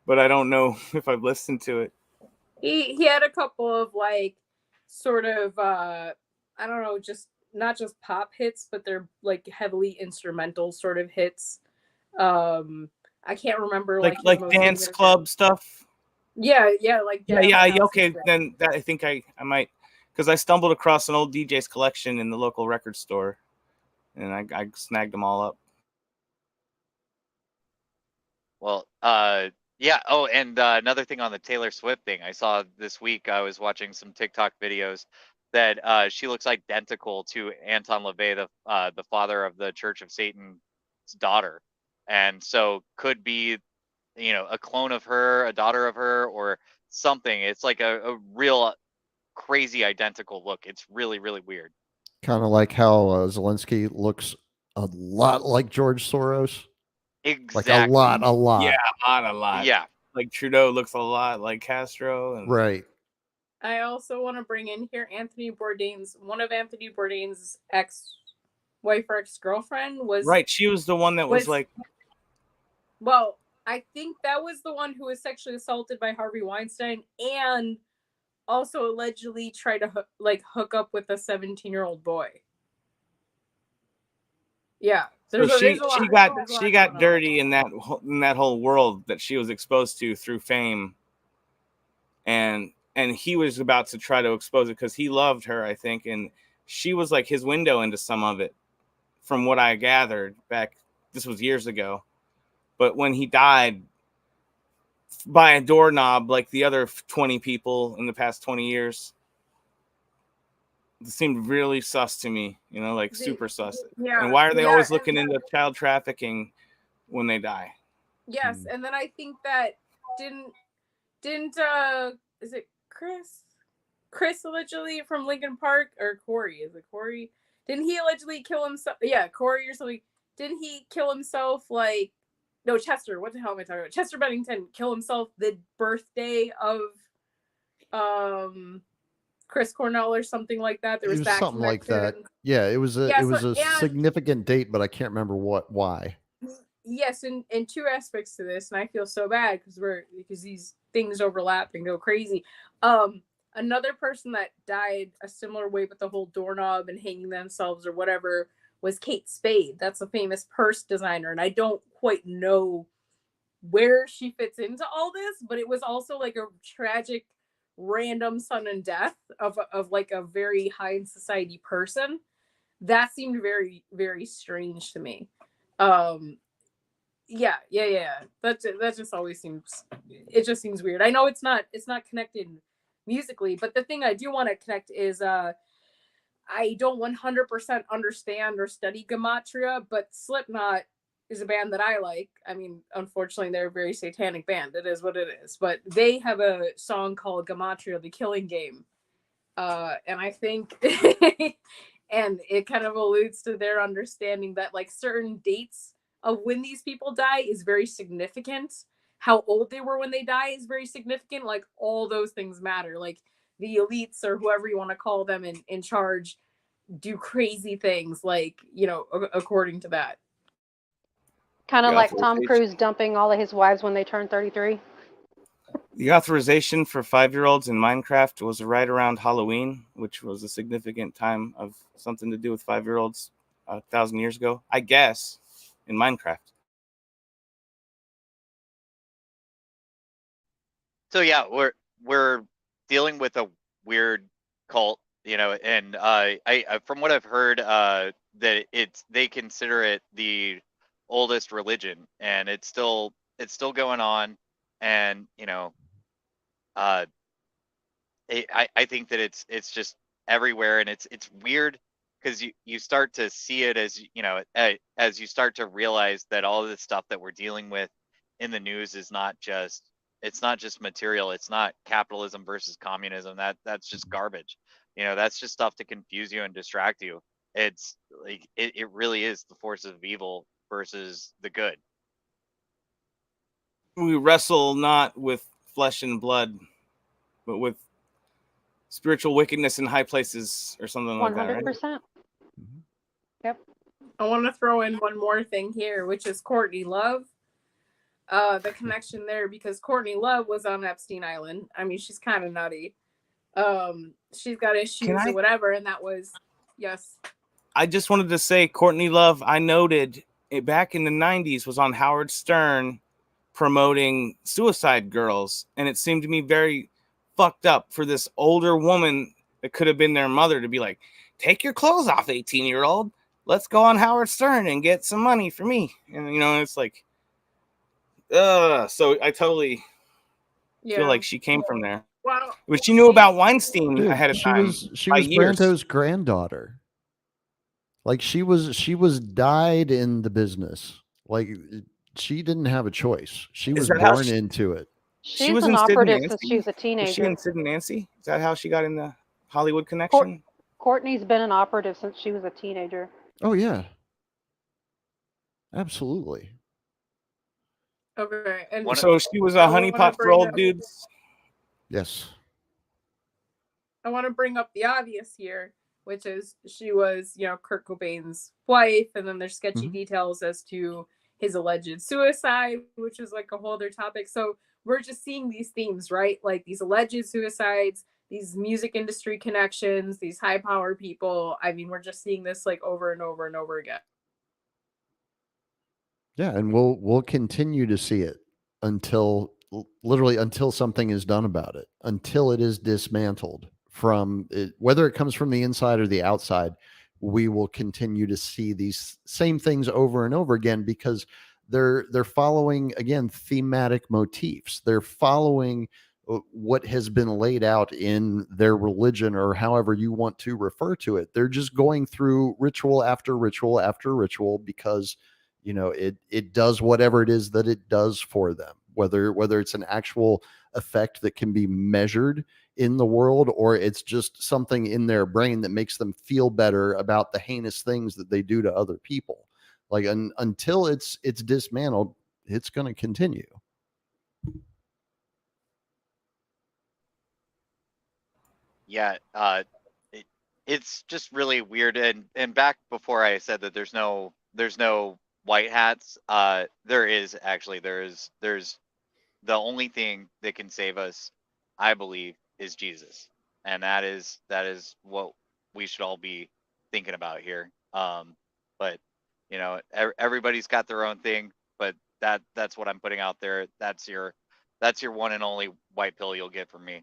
but I don't know if I've listened to it. He had a couple of like sort of I don't know, just not just pop hits, but they're like heavily instrumental sort of hits. I can't remember like most dance club stuff. Yeah, like yeah. Okay, then I think I might, because I stumbled across an old DJ's collection in the local record store, and I snagged them all up. Well, yeah. Oh, and another thing on the Taylor Swift thing, I saw this week. I was watching some TikTok videos that she looks identical to Anton LaVey, the father of the Church of Satan's daughter, and so could be, a clone of her, a daughter of her, or something. It's like a real crazy identical look. It's really, really weird. Kind of like how Zelensky looks a lot like George Soros. Exactly. Like a lot. Yeah, a lot. Yeah. Like Trudeau looks a lot like Castro. And... Right. I also want to bring in here one of Anthony Bourdain's ex-wife or ex-girlfriend was... Right, she was the one that was like... Well, I think that was the one who was sexually assaulted by Harvey Weinstein and also allegedly tried to hook up with a 17-year-old boy. Yeah. So she got dirty in that whole world that she was exposed to through fame, and he was about to try to expose it because he loved her, I think, and she was like his window into some of it, from what I gathered back. This was years ago, but when he died by a doorknob, like the other 20 people in the past 20 years. It seemed really sus to me, super sus. Yeah, and why are they always looking into child trafficking when they die? Yes, and then I think that didn't is it Chris allegedly from Linkin Park, or Corey? Is it Corey? Didn't he allegedly kill himself? Yeah, Corey or something. Didn't he kill himself no, Chester. What the hell am I talking about? Chester Bennington kill himself the birthday of Chris Cornell or something like that. There was that something like that. Yeah, it was a significant date, but I can't remember why. Yes, and two aspects to this, and I feel so bad because these things overlap and go crazy. Another person that died a similar way with the whole doorknob and hanging themselves or whatever was Kate Spade. That's a famous purse designer, and I don't quite know where she fits into all this, but it was also like a tragic random sudden death of like a very high in society person that seemed very, very strange to me. Yeah. That just always seems, it just seems weird. I know it's not connected musically, but the thing I do want to connect is I don't 100% understand or study gematria, but Slipknot is a band that I like. I mean, unfortunately, they're a very satanic band. It is what it is. But they have a song called Gematria, the Killing Game. And I think, and it kind of alludes to their understanding that like certain dates of when these people die is very significant. How old they were when they die is very significant. Like all those things matter. Like the elites or whoever you want to call them in charge do crazy things, like, you know, according to that. Kind of The like Tom authorization. Cruise dumping all of his wives when they turn 33. The authorization for 5-year-olds in Minecraft was right around Halloween, which was a significant time of something to do with 5-year-olds 1,000 years ago, I guess, in Minecraft. So yeah, we're dealing with a weird cult, you know, and I from what I've heard, that they consider it the oldest religion, and it's still going on, and you know, uh, I think that it's just everywhere, and it's weird because you start to see it as, you know, as you start to realize that all of this stuff that we're dealing with in the news is not just, it's not just material. It's not capitalism versus communism. That's just garbage. You know, that's just stuff to confuse you and distract you. It's like it really is the forces of evil versus the good. We wrestle not with flesh and blood, but with spiritual wickedness in high places or something like that, right? 100%. Yep. I want to throw in one more thing here, which is Courtney Love. The connection there, because Courtney Love was on Epstein Island. I mean, she's kind of nutty. She's got issues or whatever, and that was, yes. I just wanted to say, Courtney Love, I noted it back in the 90s, was on Howard Stern promoting suicide girls. And it seemed to me very fucked up for this older woman that could have been their mother to be like, take your clothes off, 18-year-old. Let's go on Howard Stern and get some money for me. And, you know, it's like, so I totally feel like she came from there. Well, but she knew about Weinstein Dude, ahead of she time. was years. Brando's granddaughter. Like she was dyed in the business. Like she didn't have a choice. She was that how born into it. She She's was an in Sid and operative Nancy? since she was a Was she teenager. in Sid and Nancy? Is that how she got in the Hollywood connection? Courtney's been an operative since she was a teenager. Oh yeah. Absolutely. Okay. And so she was a honeypot for old dudes? Yes. I want to bring up the obvious here, which is she was, you know, Kurt Cobain's wife, and then there's sketchy details as to his alleged suicide, which is like a whole other topic. So we're just seeing these themes, right? Like these alleged suicides, these music industry connections, these high power people. I mean, we're just seeing this like over and over and over again. Yeah, and we'll continue to see it until literally until something is done about it, until it is dismantled from it, whether it comes from the inside or the outside. We will continue to see these same things over and over again because they're following again thematic motifs. They're following what has been laid out in their religion or however you want to refer to it. They're just going through ritual after ritual after ritual because you know it does whatever it is that it does for them, whether it's an actual effect that can be measured in the world or it's just something in their brain that makes them feel better about the heinous things that they do to other people. Like until it's dismantled, it's going to continue. Yeah, it's just really weird. And back before I said that there's no white hats, there is actually, there's the only thing that can save us, I believe, is Jesus, and that is what we should all be thinking about here. But you know, everybody's got their own thing, but that's what I'm putting out there. That's your one and only white pill you'll get from me.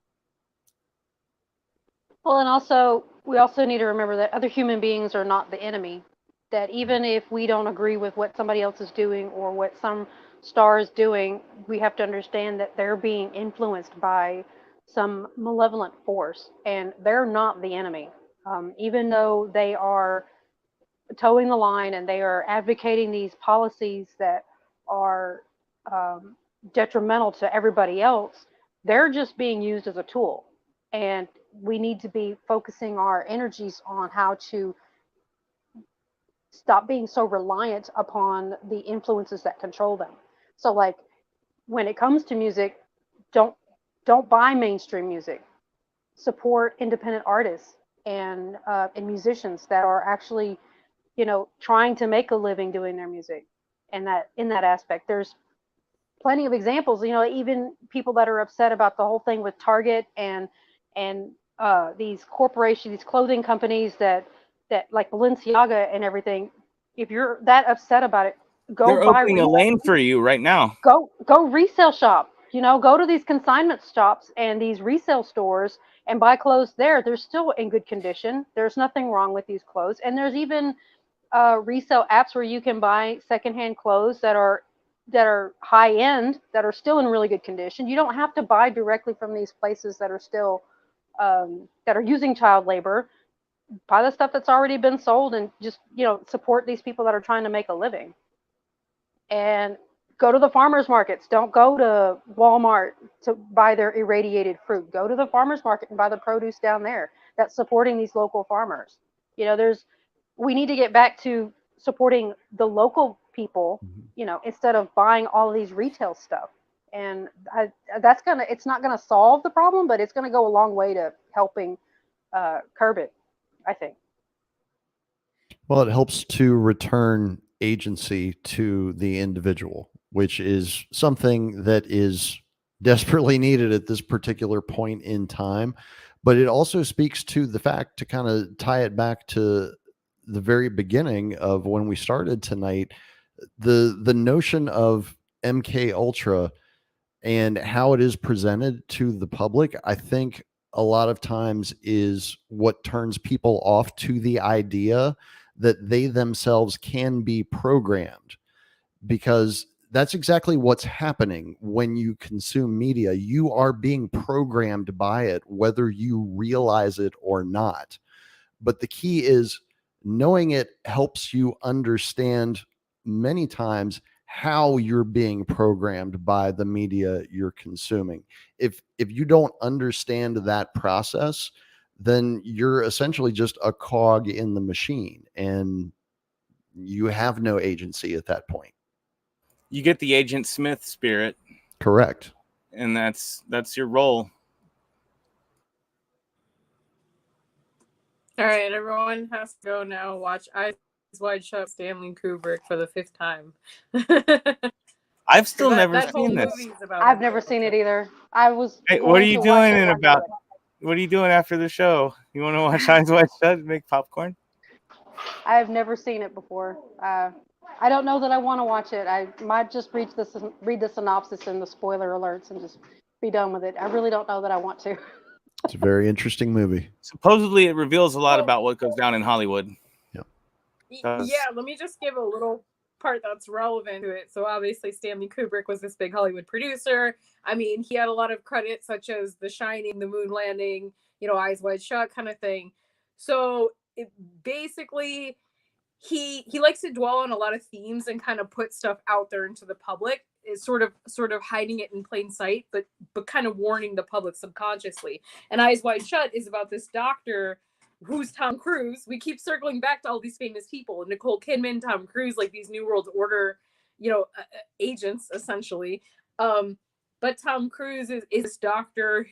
Well, and also, we also need to remember that other human beings are not the enemy. That even if we don't agree with what somebody else is doing or what some star is doing, we have to understand that they're being influenced by some malevolent force, and they're not the enemy. Even though they are towing the line and they are advocating these policies that are detrimental to everybody else, they're just being used as a tool. And we need to be focusing our energies on how to stop being so reliant upon the influences that control them. So, like, when it comes to music, don't don't buy mainstream music. Support independent artists and musicians that are actually, trying to make a living doing their music. And that in that aspect, there's plenty of examples. Even people that are upset about the whole thing with Target and these corporations, these clothing companies that like Balenciaga and everything. If you're that upset about it, go They're buy opening a lane for you right now. go resale shop. Go to these consignment shops and these resale stores and buy clothes there. They're still in good condition. There's nothing wrong with these clothes, and there's even resale apps where you can buy secondhand clothes that are high end, that are still in really good condition. You don't have to buy directly from these places that are still that are using child labor. Buy the stuff that's already been sold and just support these people that are trying to make a living. And go to the farmers markets. Don't go to Walmart to buy their irradiated fruit. Go to the farmers market and buy the produce down there. That's supporting these local farmers. There's we need to get back to supporting the local people, instead of buying all of these retail stuff. And it's not gonna solve the problem, but it's gonna go a long way to helping curb it, I think. Well, it helps to return agency to the individual, which is something that is desperately needed at this particular point in time. But it also speaks to the fact, to kind of tie it back to the very beginning of when we started tonight, the notion of MK Ultra and how it is presented to the public, I think a lot of times is what turns people off to the idea that they themselves can be programmed, because that's exactly what's happening when you consume media. You are being programmed by it, whether you realize it or not. But the key is knowing it helps you understand many times how you're being programmed by the media you're consuming. If you don't understand that process, then you're essentially just a cog in the machine and you have no agency at that point. You get the Agent Smith spirit. Correct. And that's your role. All right, everyone has to go now. Watch Eyes Wide Shut, Stanley Kubrick for the 5th time. I've still never seen this. I've never seen it either. I was. Hey, what are you doing in about? What are you doing after the show? You want to watch Eyes Wide Shut and make popcorn? I've never seen it before. I don't know that I want to watch it. I might just read the synopsis and the spoiler alerts and just be done with it. I really don't know that I want to. It's a very interesting movie. Supposedly, it reveals a lot about what goes down in Hollywood. Yeah, let me just give a little part that's relevant to it. So obviously Stanley Kubrick was this big Hollywood producer. I mean, he had a lot of credits such as The Shining, The Moon Landing, Eyes Wide Shut kind of thing. So basically he likes to dwell on a lot of themes and kind of put stuff out there into the public. Is sort of hiding it in plain sight, but kind of warning the public subconsciously. And Eyes Wide Shut is about this doctor who's Tom Cruise. We keep circling back to all these famous people: Nicole Kidman, Tom Cruise, like these New World Order, agents essentially. But Tom Cruise is this doctor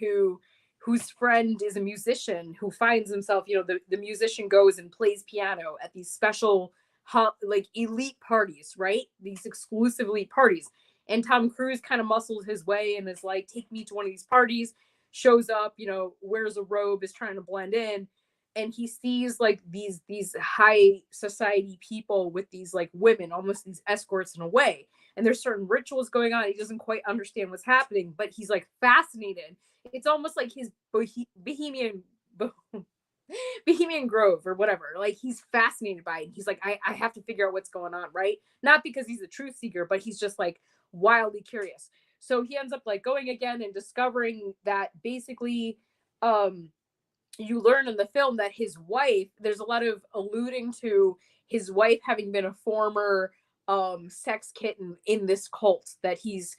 whose friend is a musician who finds himself, the musician goes and plays piano at these special like elite parties, right? These exclusive elite parties. And Tom Cruise kind of muscles his way and is like, take me to one of these parties, shows up, wears a robe, is trying to blend in. And he sees like these high society people with these like women, almost these escorts in a way. And there's certain rituals going on. He doesn't quite understand what's happening, but he's like fascinated. It's almost like his bohemian Bohemian Grove or whatever. Like, he's fascinated by it. He's like, I have to figure out what's going on, right? Not because he's a truth seeker, but he's just like wildly curious. So he ends up like going again and discovering that basically you learn in the film that his wife, there's a lot of alluding to his wife having been a former sex kitten in this cult that he's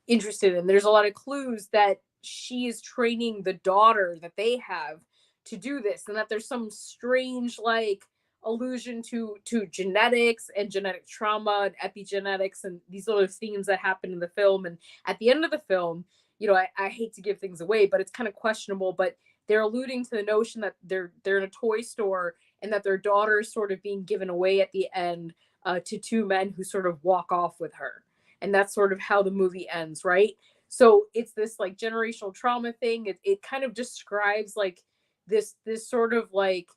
interested in. There's a lot of clues that she is training the daughter that they have to do this, and that there's some strange like allusion to genetics and genetic trauma and epigenetics and these little themes that happen in the film. And at the end of the film, you know, I hate to give things away, but it's kind of questionable, but they're alluding to the notion that they're in a toy store and that their daughter is sort of being given away at the end to two men who sort of walk off with her. And that's sort of how the movie ends, right? So it's this like generational trauma thing. It kind of describes like this sort of like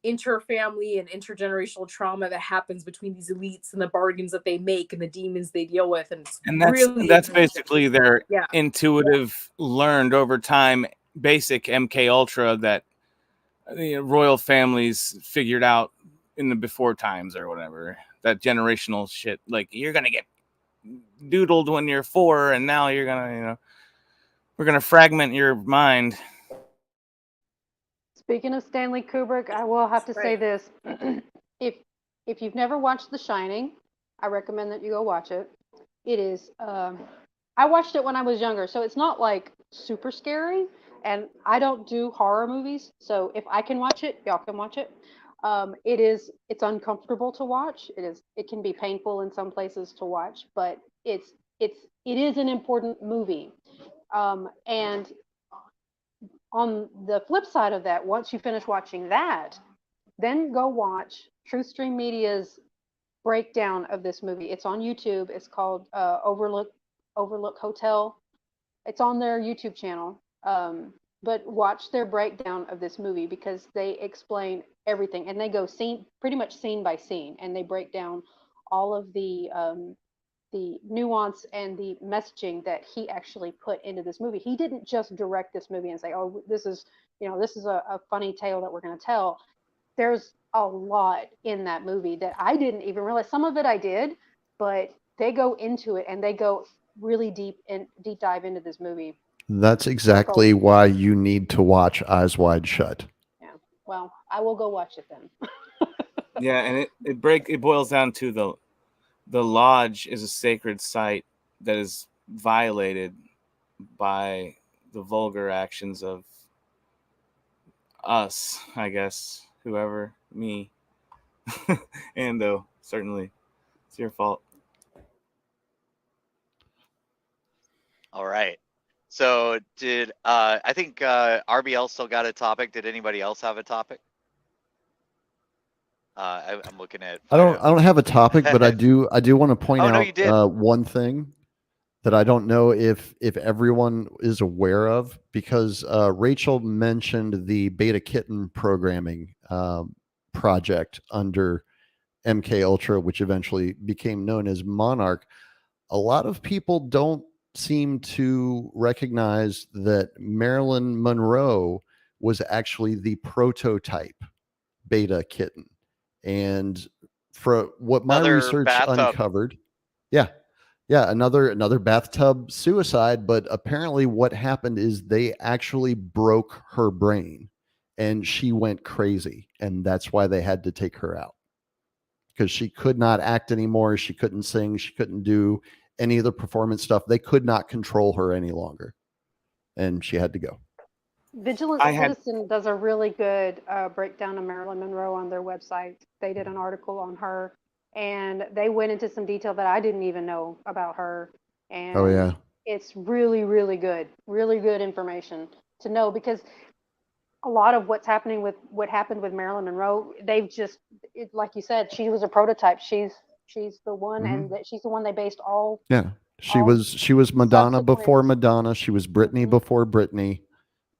interfamily and intergenerational trauma that happens between these elites and the bargains that they make and the demons they deal with. And it's that's basically their yeah. intuitive, learned over time, basic MK Ultra that royal families figured out in the before times or whatever. That generational shit, like you're gonna get doodled when you're 4, and now you're gonna, we're gonna fragment your mind. Speaking of Stanley Kubrick, I will have to say this: if you've never watched The Shining, I recommend that you go watch it. It is. I watched it when I was younger, so it's not like super scary. And I don't do horror movies, so if I can watch it, y'all can watch it. It's uncomfortable to watch. It can be painful in some places to watch, but it is an important movie. And on the flip side of that, once you finish watching that, then go watch Truthstream Media's breakdown of this movie. It's on YouTube. It's called Overlook Hotel. It's on their YouTube channel. But watch their breakdown of this movie because they explain everything, and they go pretty much scene by scene, and they break down all of the nuance and the messaging that he actually put into this movie. He didn't just direct this movie and say, "Oh, this is a funny tale that we're going to tell." There's a lot in that movie that I didn't even realize. Some of it I did, but they go into it and they go really deep dive into this movie. That's exactly why you need to watch Eyes Wide Shut. Yeah. Well, I will go watch it then. Yeah, and it boils down to the lodge is a sacred site that is violated by the vulgar actions of us, I guess, whoever, me, Ando, certainly. It's your fault. All right. So did I think RBL still got a topic? Did anybody else have a topic? I'm looking at. I don't have a topic, but I do want to point no, you did. out one thing that I don't know if everyone is aware of, because Rachel mentioned the beta kitten programming project under MK Ultra, which eventually became known as Monarch. A lot of people don't seem to recognize that Marilyn Monroe was actually the prototype beta kitten. And for what my research uncovered, another bathtub suicide. But apparently what happened is they actually broke her brain and she went crazy. And that's why they had to take her out, because she could not act anymore. She couldn't sing. She couldn't do any of the performance stuff. They could not control her any longer, and she had to go. Vigilant Citizen does a really good breakdown of Marilyn Monroe on their website. They did an article on her, and they went into some detail that I didn't even know about her. And it's really, really good information to know, because a lot of what happened with Marilyn Monroe, like you said, she was a prototype. She's the one, and she's the one they based all. Yeah, she was Madonna before Madonna. She was Britney before Britney.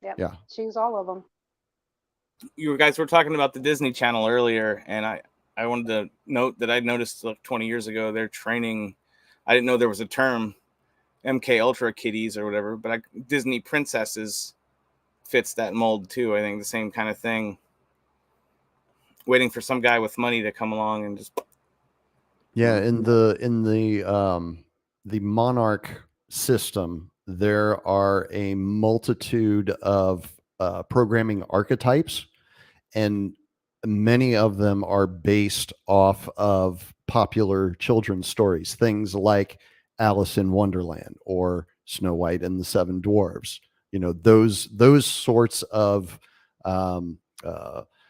Yep. Yeah, she's all of them. You guys were talking about the Disney Channel earlier, and I wanted to note that I noticed like 20 years ago they're training. I didn't know there was a term, MK Ultra kiddies or whatever, but Disney princesses fits that mold too. I think the same kind of thing. Waiting for some guy with money to come along and just. Yeah, in the monarch system, there are a multitude of programming archetypes, and many of them are based off of popular children's stories, things like Alice in Wonderland or Snow White and the Seven Dwarfs. You know, those sorts of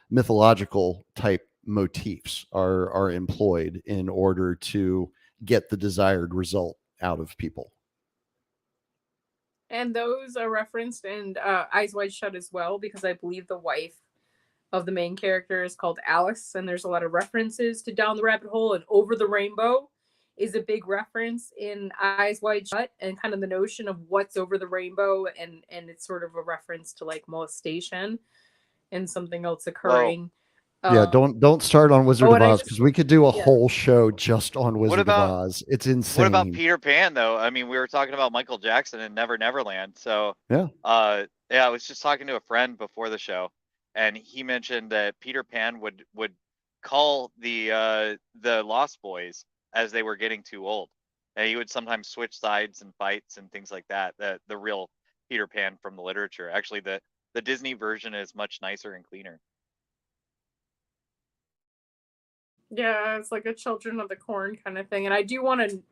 mythological type motifs are employed in order to get the desired result out of people. And those are referenced in Eyes Wide Shut as well, because I believe the wife of the main character is called Alice, and there's a lot of references to Down the Rabbit Hole, and Over the Rainbow is a big reference in Eyes Wide Shut, and kind of the notion of what's over the rainbow, and it's sort of a reference to like molestation and something else occurring. Yeah, don't start on Wizard of and I Oz, just- because we could do a yeah. whole show just on Wizard about- of Oz. It's insane. What about Peter Pan though? I mean, we were talking about Michael Jackson and Never Neverland. So Yeah. I was just talking to a friend before the show, and he mentioned that Peter Pan would call the Lost Boys as they were getting too old, and he would sometimes switch sides and fights and things like that. The real Peter Pan from the literature. Actually, the Disney version is much nicer and cleaner. Yeah, it's like a Children of the Corn kind of thing. And I do want to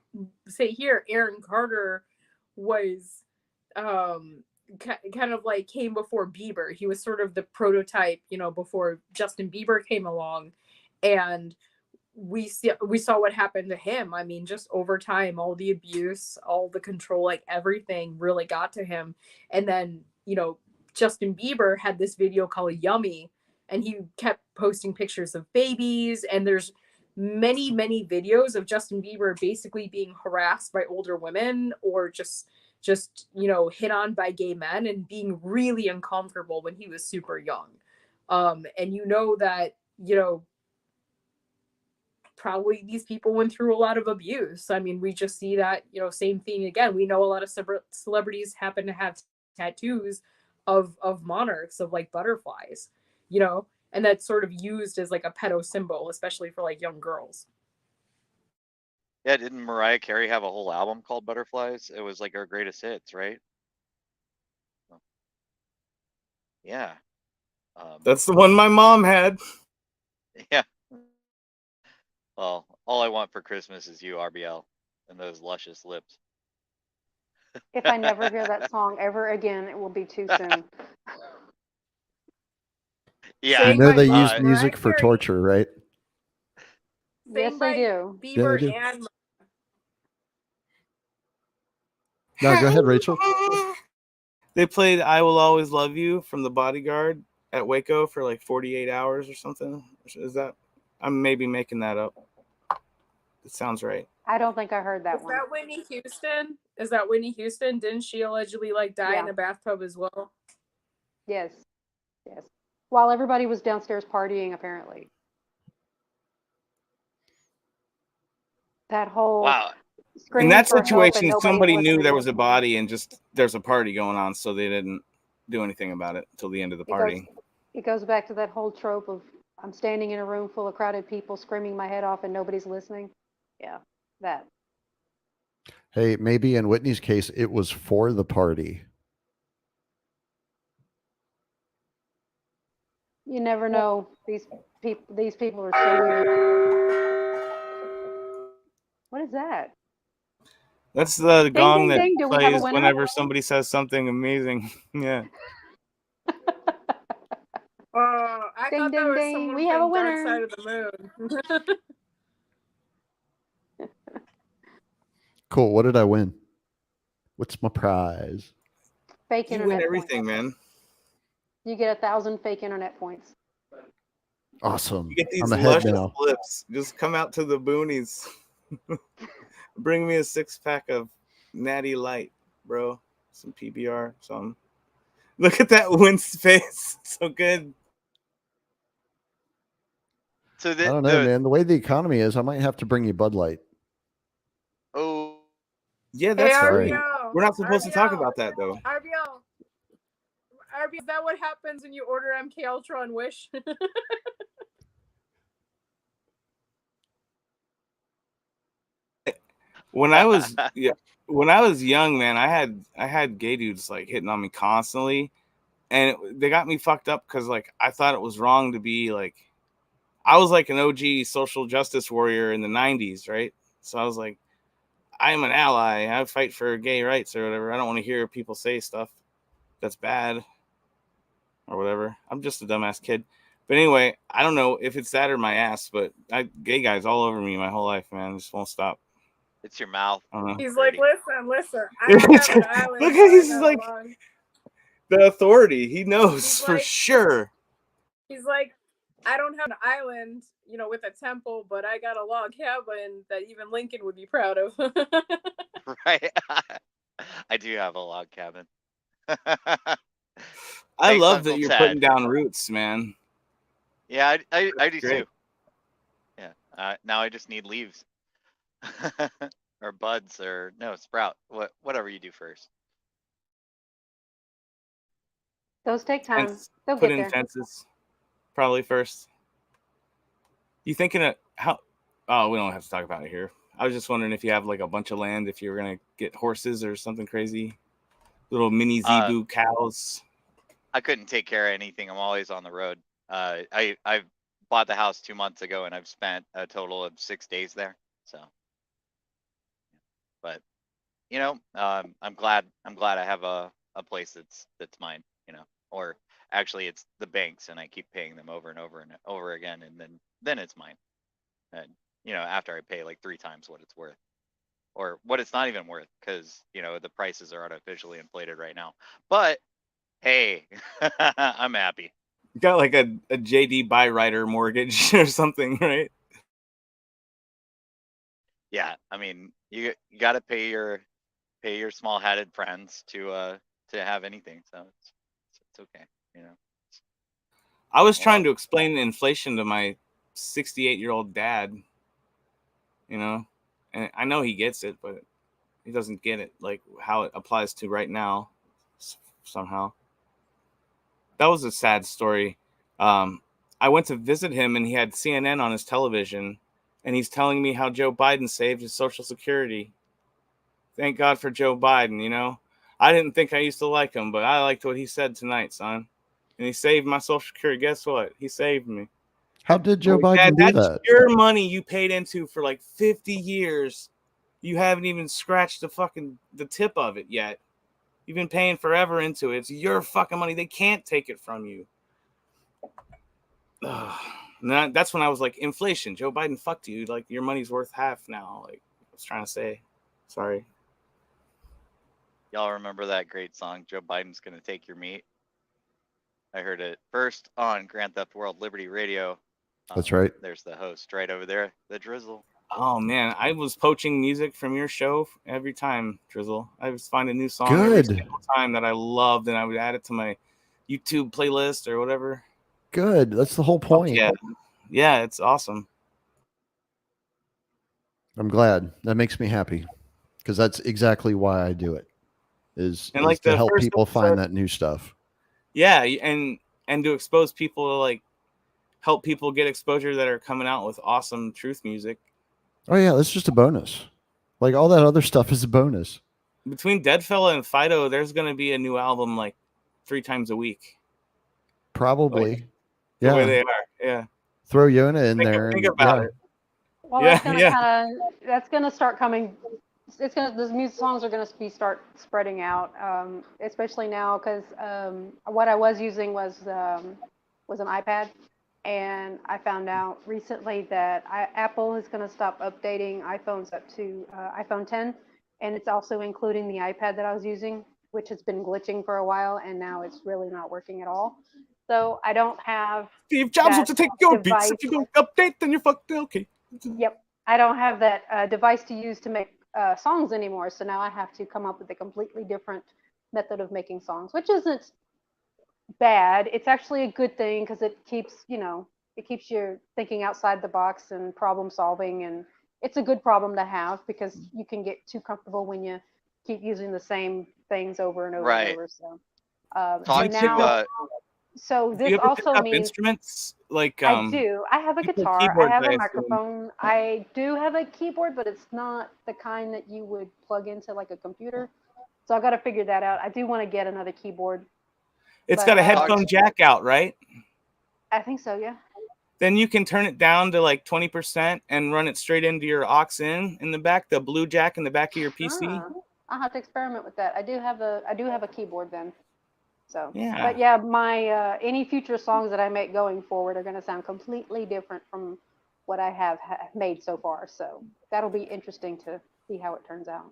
say here, Aaron Carter was kind of like came before Bieber. He was sort of the prototype, you know, before Justin Bieber came along. And we saw what happened to him. I mean, just over time, all the abuse, all the control, like everything really got to him. And then, you know, Justin Bieber had this video called Yummy, and he kept posting pictures of babies, and there's many videos of Justin Bieber basically being harassed by older women, or just you know, hit on by gay men, and being really uncomfortable when he was super young. And you know that, you know, probably these people went through a lot of abuse. I mean, we just see that, you know, same thing again. We know a lot of celebrities happen to have tattoos of monarchs, of like butterflies, you know, and that's sort of used as like a pedo symbol, especially for like young girls. Yeah, didn't Mariah Carey have a whole album called Butterflies? It was like her greatest hits, right? Yeah. That's the one my mom had. Yeah. Well, all I want for Christmas is you, RBL, and those luscious lips. If I never hear that song ever again, it will be too soon. Yeah. You know they use music for torture, right? Yes, they do. Bieber do. and No, go ahead, Rachel. They played "I Will Always Love You" from The Bodyguard at Waco for like 48 hours or something. Is that? I'm maybe making that up. It sounds right. I don't think I heard that Is one. that Whitney Houston? Is that Whitney Houston? Didn't she allegedly like die in Yeah. a bathtub as well? Yes. Yes. While everybody was downstairs partying, apparently. That whole Wow. In screaming that for help and situation, nobody somebody knew listening. there was a body and just there's a party going on, so they didn't do anything about it until the end of the party. It goes back to that whole trope of I'm standing in a room full of crowded people screaming my head off and nobody's listening. Yeah, that. Hey, maybe in Whitney's case, it was for the party. You never know. These people are so weird. What is that? That's the Ding, gong ding, that ding. Do we have a plays winner? whenever somebody says something amazing. Yeah. I Ding, thought that ding, was ding. someone We have a from Dark winner. Side of the Moon. Cool. What did I win? What's my prize? Fake You internet win everything, points. man. You get 1,000 fake internet points. Awesome. You get these I'm ahead luscious now. lips. Just come out to the boonies. Bring me a 6-pack of Natty Light, bro. Some PBR, something. Look at that Win's face. So good. So I don't know, man. The way the economy is, I might have to bring you Bud Light. Oh. Yeah, that's Sorry. right. We're not supposed to talk about that, though. RBL, therapy. Is that what happens when you order MK Ultra on Wish? When I was when I was young, man, I had gay dudes like hitting on me constantly, and they got me fucked up because like I thought it was wrong to be like, I was like an OG social justice warrior in the '90s, right? So I was like, I'm an ally. I fight for gay rights or whatever. I don't want to hear people say stuff that's bad or whatever. I'm just a dumbass kid. But anyway, I don't know if it's that or my ass, but gay guys all over me my whole life, man. Just won't stop. It's your mouth. He's like, listen. I don't have an island. Look, so he's I got like along. the authority. He knows He's for like- sure. He's like, I don't have an island, with a temple, but I got a log cabin that even Lincoln would be proud of. Right. I do have a log cabin. I Thanks, love Uncle that you're Ted. putting down roots, man. Yeah, I do great. too. Yeah. Now I just need leaves. Or buds, or no, sprout. Whatever you do first. Those take time. Fence, They'll put get in there. fences, probably first. You thinking of how? Oh, we don't have to talk about it here. I was just wondering if you have like a bunch of land, if you were gonna get horses or something crazy, little mini zebu cows. I couldn't take care of anything. I'm always on the road. I bought the house 2 months ago, and I've spent a total of 6 days there. So, but I'm glad I have a place that's mine. Or actually, it's the bank's, and I keep paying them over and over and over again, and then it's mine. And after I pay like 3 times what it's worth, or what it's not even worth, because the prices are artificially inflated right now. But hey, I'm happy. You got like a JD Byrider mortgage or something, right? Yeah, I mean, you got to pay your small-hatted friends to have anything, so it's okay. I was trying to explain inflation to my 68-year-old dad, and I know he gets it, but he doesn't get it, like how it applies to right now somehow. That was a sad story. I went to visit him, and he had CNN on his television, and he's telling me how Joe Biden saved his Social Security. Thank God for Joe Biden, I didn't think I used to like him, but I liked what he said tonight, son. And he saved my Social Security. Guess what? He saved me. How did Joe Like, Biden do that's that? your money you paid into for like 50 years. You haven't even scratched the tip of it yet. You've been paying forever into it. It's your fucking money. They can't take it from you. That's when I was like, inflation. Joe Biden fucked you. Like, your money's worth half now. Like, I was trying to say. Sorry. Y'all remember that great song, Joe Biden's Gonna Take Your Meat? I heard it first on Grand Theft World Liberty Radio. That's right. There's the host right over there, TheDrizl. Oh man, I was poaching music from your show every time, Drizzle. I was finding a new song every single time that I loved, and I would add it to my YouTube playlist or whatever. Good. That's the whole point. Yeah, it's awesome. I'm glad. That makes me happy, because that's exactly why I do it. Is And like to the help first people find episode- that new stuff. Yeah, and to expose people to like help people get exposure that are coming out with awesome truth music. Oh yeah, that's just a bonus. Like all that other stuff is a bonus. Between Deadfella and Phyto, there's gonna be a new album like 3 times a week. Probably. The way they are, yeah. Throw Yona in Think there. about and, it. Well, that's gonna start coming. The music songs are gonna start spreading out, especially now because what I was using was an iPad, and I found out recently that Apple is gonna stop updating iPhones up to iPhone 10, and it's also including the iPad that I was using, which has been glitching for a while, and now it's really not working at all. So I don't have. Steve Jobs wants to take your beats. If you don't update, then you're fucked. Okay. Yep, I don't have that device to use to make songs anymore. So now I have to come up with a completely different method of making songs, which isn't bad. It's actually a good thing because it keeps you thinking outside the box and problem solving, and it's a good problem to have because you can get too comfortable when you keep using the same things over and over and over. So Talk to so Do this you ever pick also up means instruments like I do. I have a you play guitar. I keyboards, have I a assume. microphone. I do have a keyboard, but it's not the kind that you would plug into like a computer. So I got to figure that out. I do want to get another keyboard. It's but, got a headphone jack out, right? I think so, yeah. Then you can turn it down to like 20% and run it straight into your aux in the back, the blue jack in the back of your PC. I'll have to experiment with that. I do have a keyboard then. So Yeah. But yeah, my any future songs that I make going forward are going to sound completely different from what I have made so far. So that'll be interesting to see how it turns out.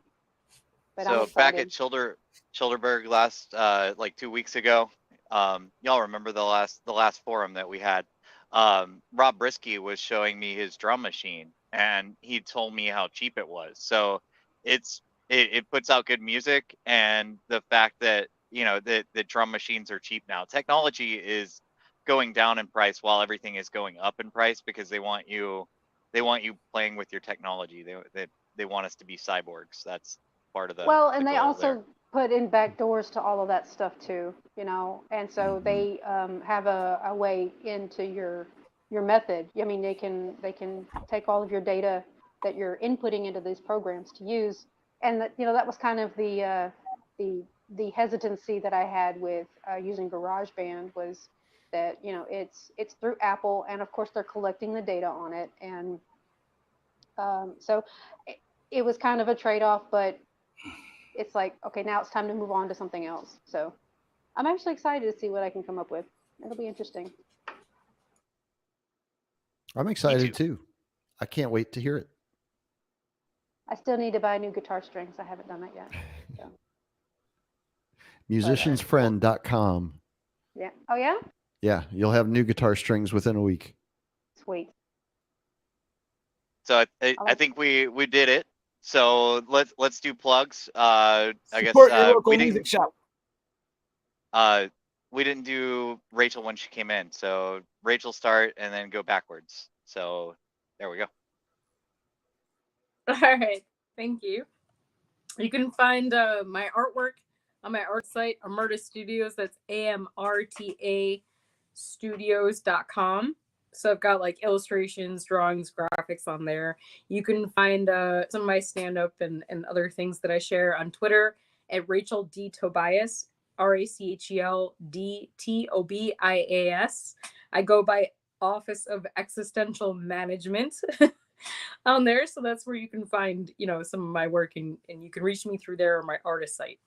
But I'm so excited. back at Childerberg last like 2 weeks ago, y'all remember the last forum that we had. Rob Brisky was showing me his drum machine, and he told me how cheap it was. So it puts out good music, and the fact that the drum machines are cheap now. Technology is going down in price while everything is going up in price because they want you playing with your technology. They want us to be cyborgs. That's part of the And the they goal also there. put in back doors to all of that stuff too, and so they have a way into your method. I mean, they can take all of your data that you're inputting into these programs to use, and that was kind of the hesitancy that I had with using GarageBand was that it's through Apple, and of course they're collecting the data on it, and so it was kind of a trade-off, but it's like, okay, now it's time to move on to something else. So I'm actually excited to see what I can come up with. It'll be interesting. I'm excited too. I can't wait to hear it. I still need to buy new guitar strings. I haven't done that yet. So. Musiciansfriend.com. Yeah. Oh yeah? Yeah, you'll have new guitar strings within a week. Sweet. So I think we did it. So let's do plugs. I guess Support your local music shop. We didn't do Rachel when she came in. So Rachel start and then go backwards. So there we go. All right. Thank you. You can find my artwork on my art site, Amerta Studios. That's AMRTA studios.com. So I've got like illustrations, drawings, graphics on there. You can find some of my stand-up and other things that I share on Twitter at Rachel D. Tobias, RACHELDTOBIAS. I go by Office of Existential Management on there. So that's where you can find, some of my work, and you can reach me through there or my artist site.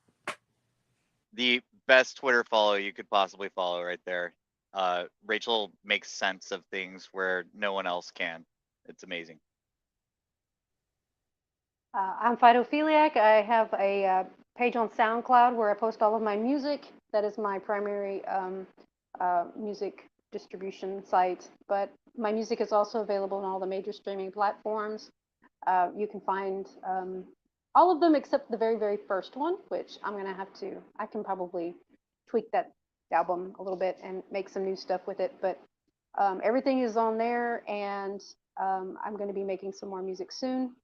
The best Twitter follow you could possibly follow right there. Rachel makes sense of things where no one else can. It's amazing. I'm Phytophiliac. I have a page on SoundCloud where I post all of my music. That is my primary music distribution site. But my music is also available on all the major streaming platforms. You can find all of them except the very, very first one, which I can probably tweak that album a little bit and make some new stuff with it. But everything is on there, and I'm going to be making some more music soon.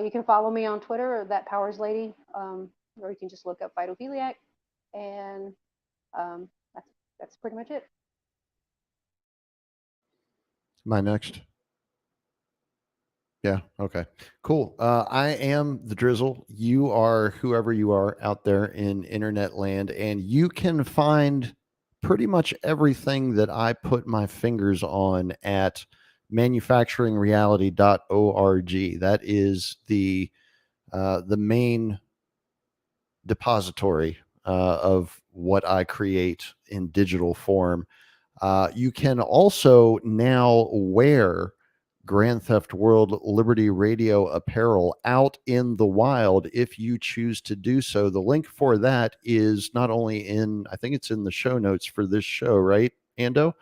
You can follow me on Twitter, That Powers Lady, or you can just look up Phytophiliac, and that's pretty much it. My next. Yeah. Okay. Cool. I am TheDrizl. You are whoever you are out there in internet land, and you can find pretty much everything that I put my fingers on at manufacturingreality.org. That is the main depository of what I create in digital form. You can also now wear Grand Theft World Liberty Radio apparel out in the wild if you choose to do so. The link for that is not only I think it's in the show notes for this show, right, Ando?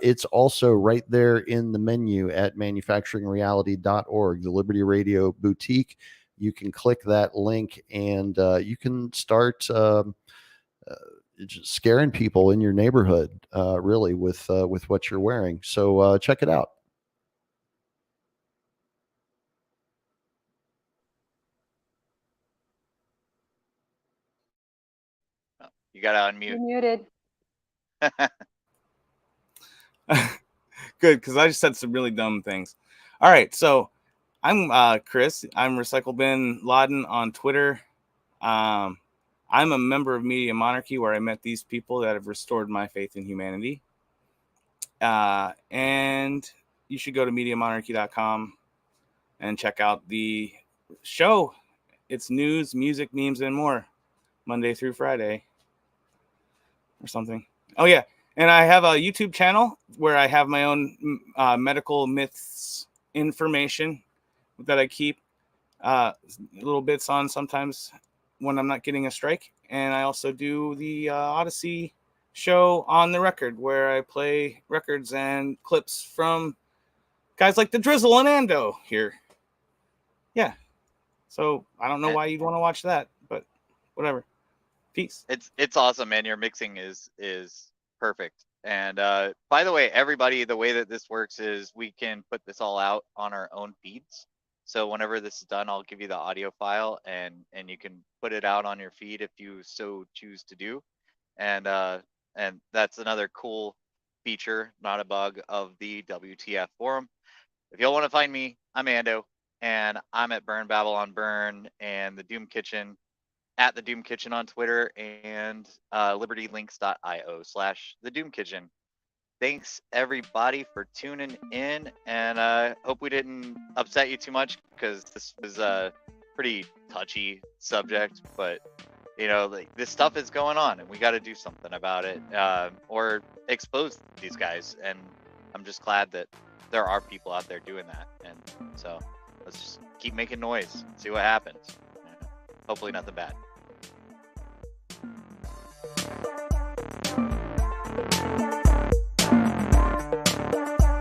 It's also right there in the menu at manufacturingreality.org, the Liberty Radio Boutique. You can click that link and you can start just scaring people in your neighborhood, really, with what you're wearing. So check it out. You gotta unmute. You're muted. Good, because I just said some really dumb things. All right, so I'm Chris. I'm Recycle Bin Laden on Twitter. I'm a member of Media Monarchy, where I met these people that have restored my faith in humanity. And you should go to MediaMonarchy.com and check out the show. It's news, music, memes, and more, Monday through Friday or something. Oh, yeah. And I have a YouTube channel where I have my own medical myths information that I keep little bits on sometimes when I'm not getting a strike. And I also do the Odyssey show On the Record, where I play records and clips from guys like TheDrizl and Ando here. Yeah. So I don't know why you'd want to watch that, but whatever. Peace. It's awesome, man. Your mixing is perfect. And by the way, everybody, the way that this works is we can put this all out on our own feeds. So whenever this is done, I'll give you the audio file, and you can put it out on your feed if you so choose to do. And that's another cool feature, not a bug, of the WTF forum. If y'all want to find me, I'm Ando, and I'm at Burn Babylon Burn and the Doom Kitchen, at the Doom Kitchen on Twitter, and libertylinks.io/the Doom Kitchen. Thanks everybody for tuning in, and hope we didn't upset you too much, because this was a pretty touchy subject, but you know, like, this stuff is going on and we got to do something about it, or expose these guys. And I'm just glad that there are people out there doing that. And so let's just keep making noise, see what happens. Hopefully nothing bad.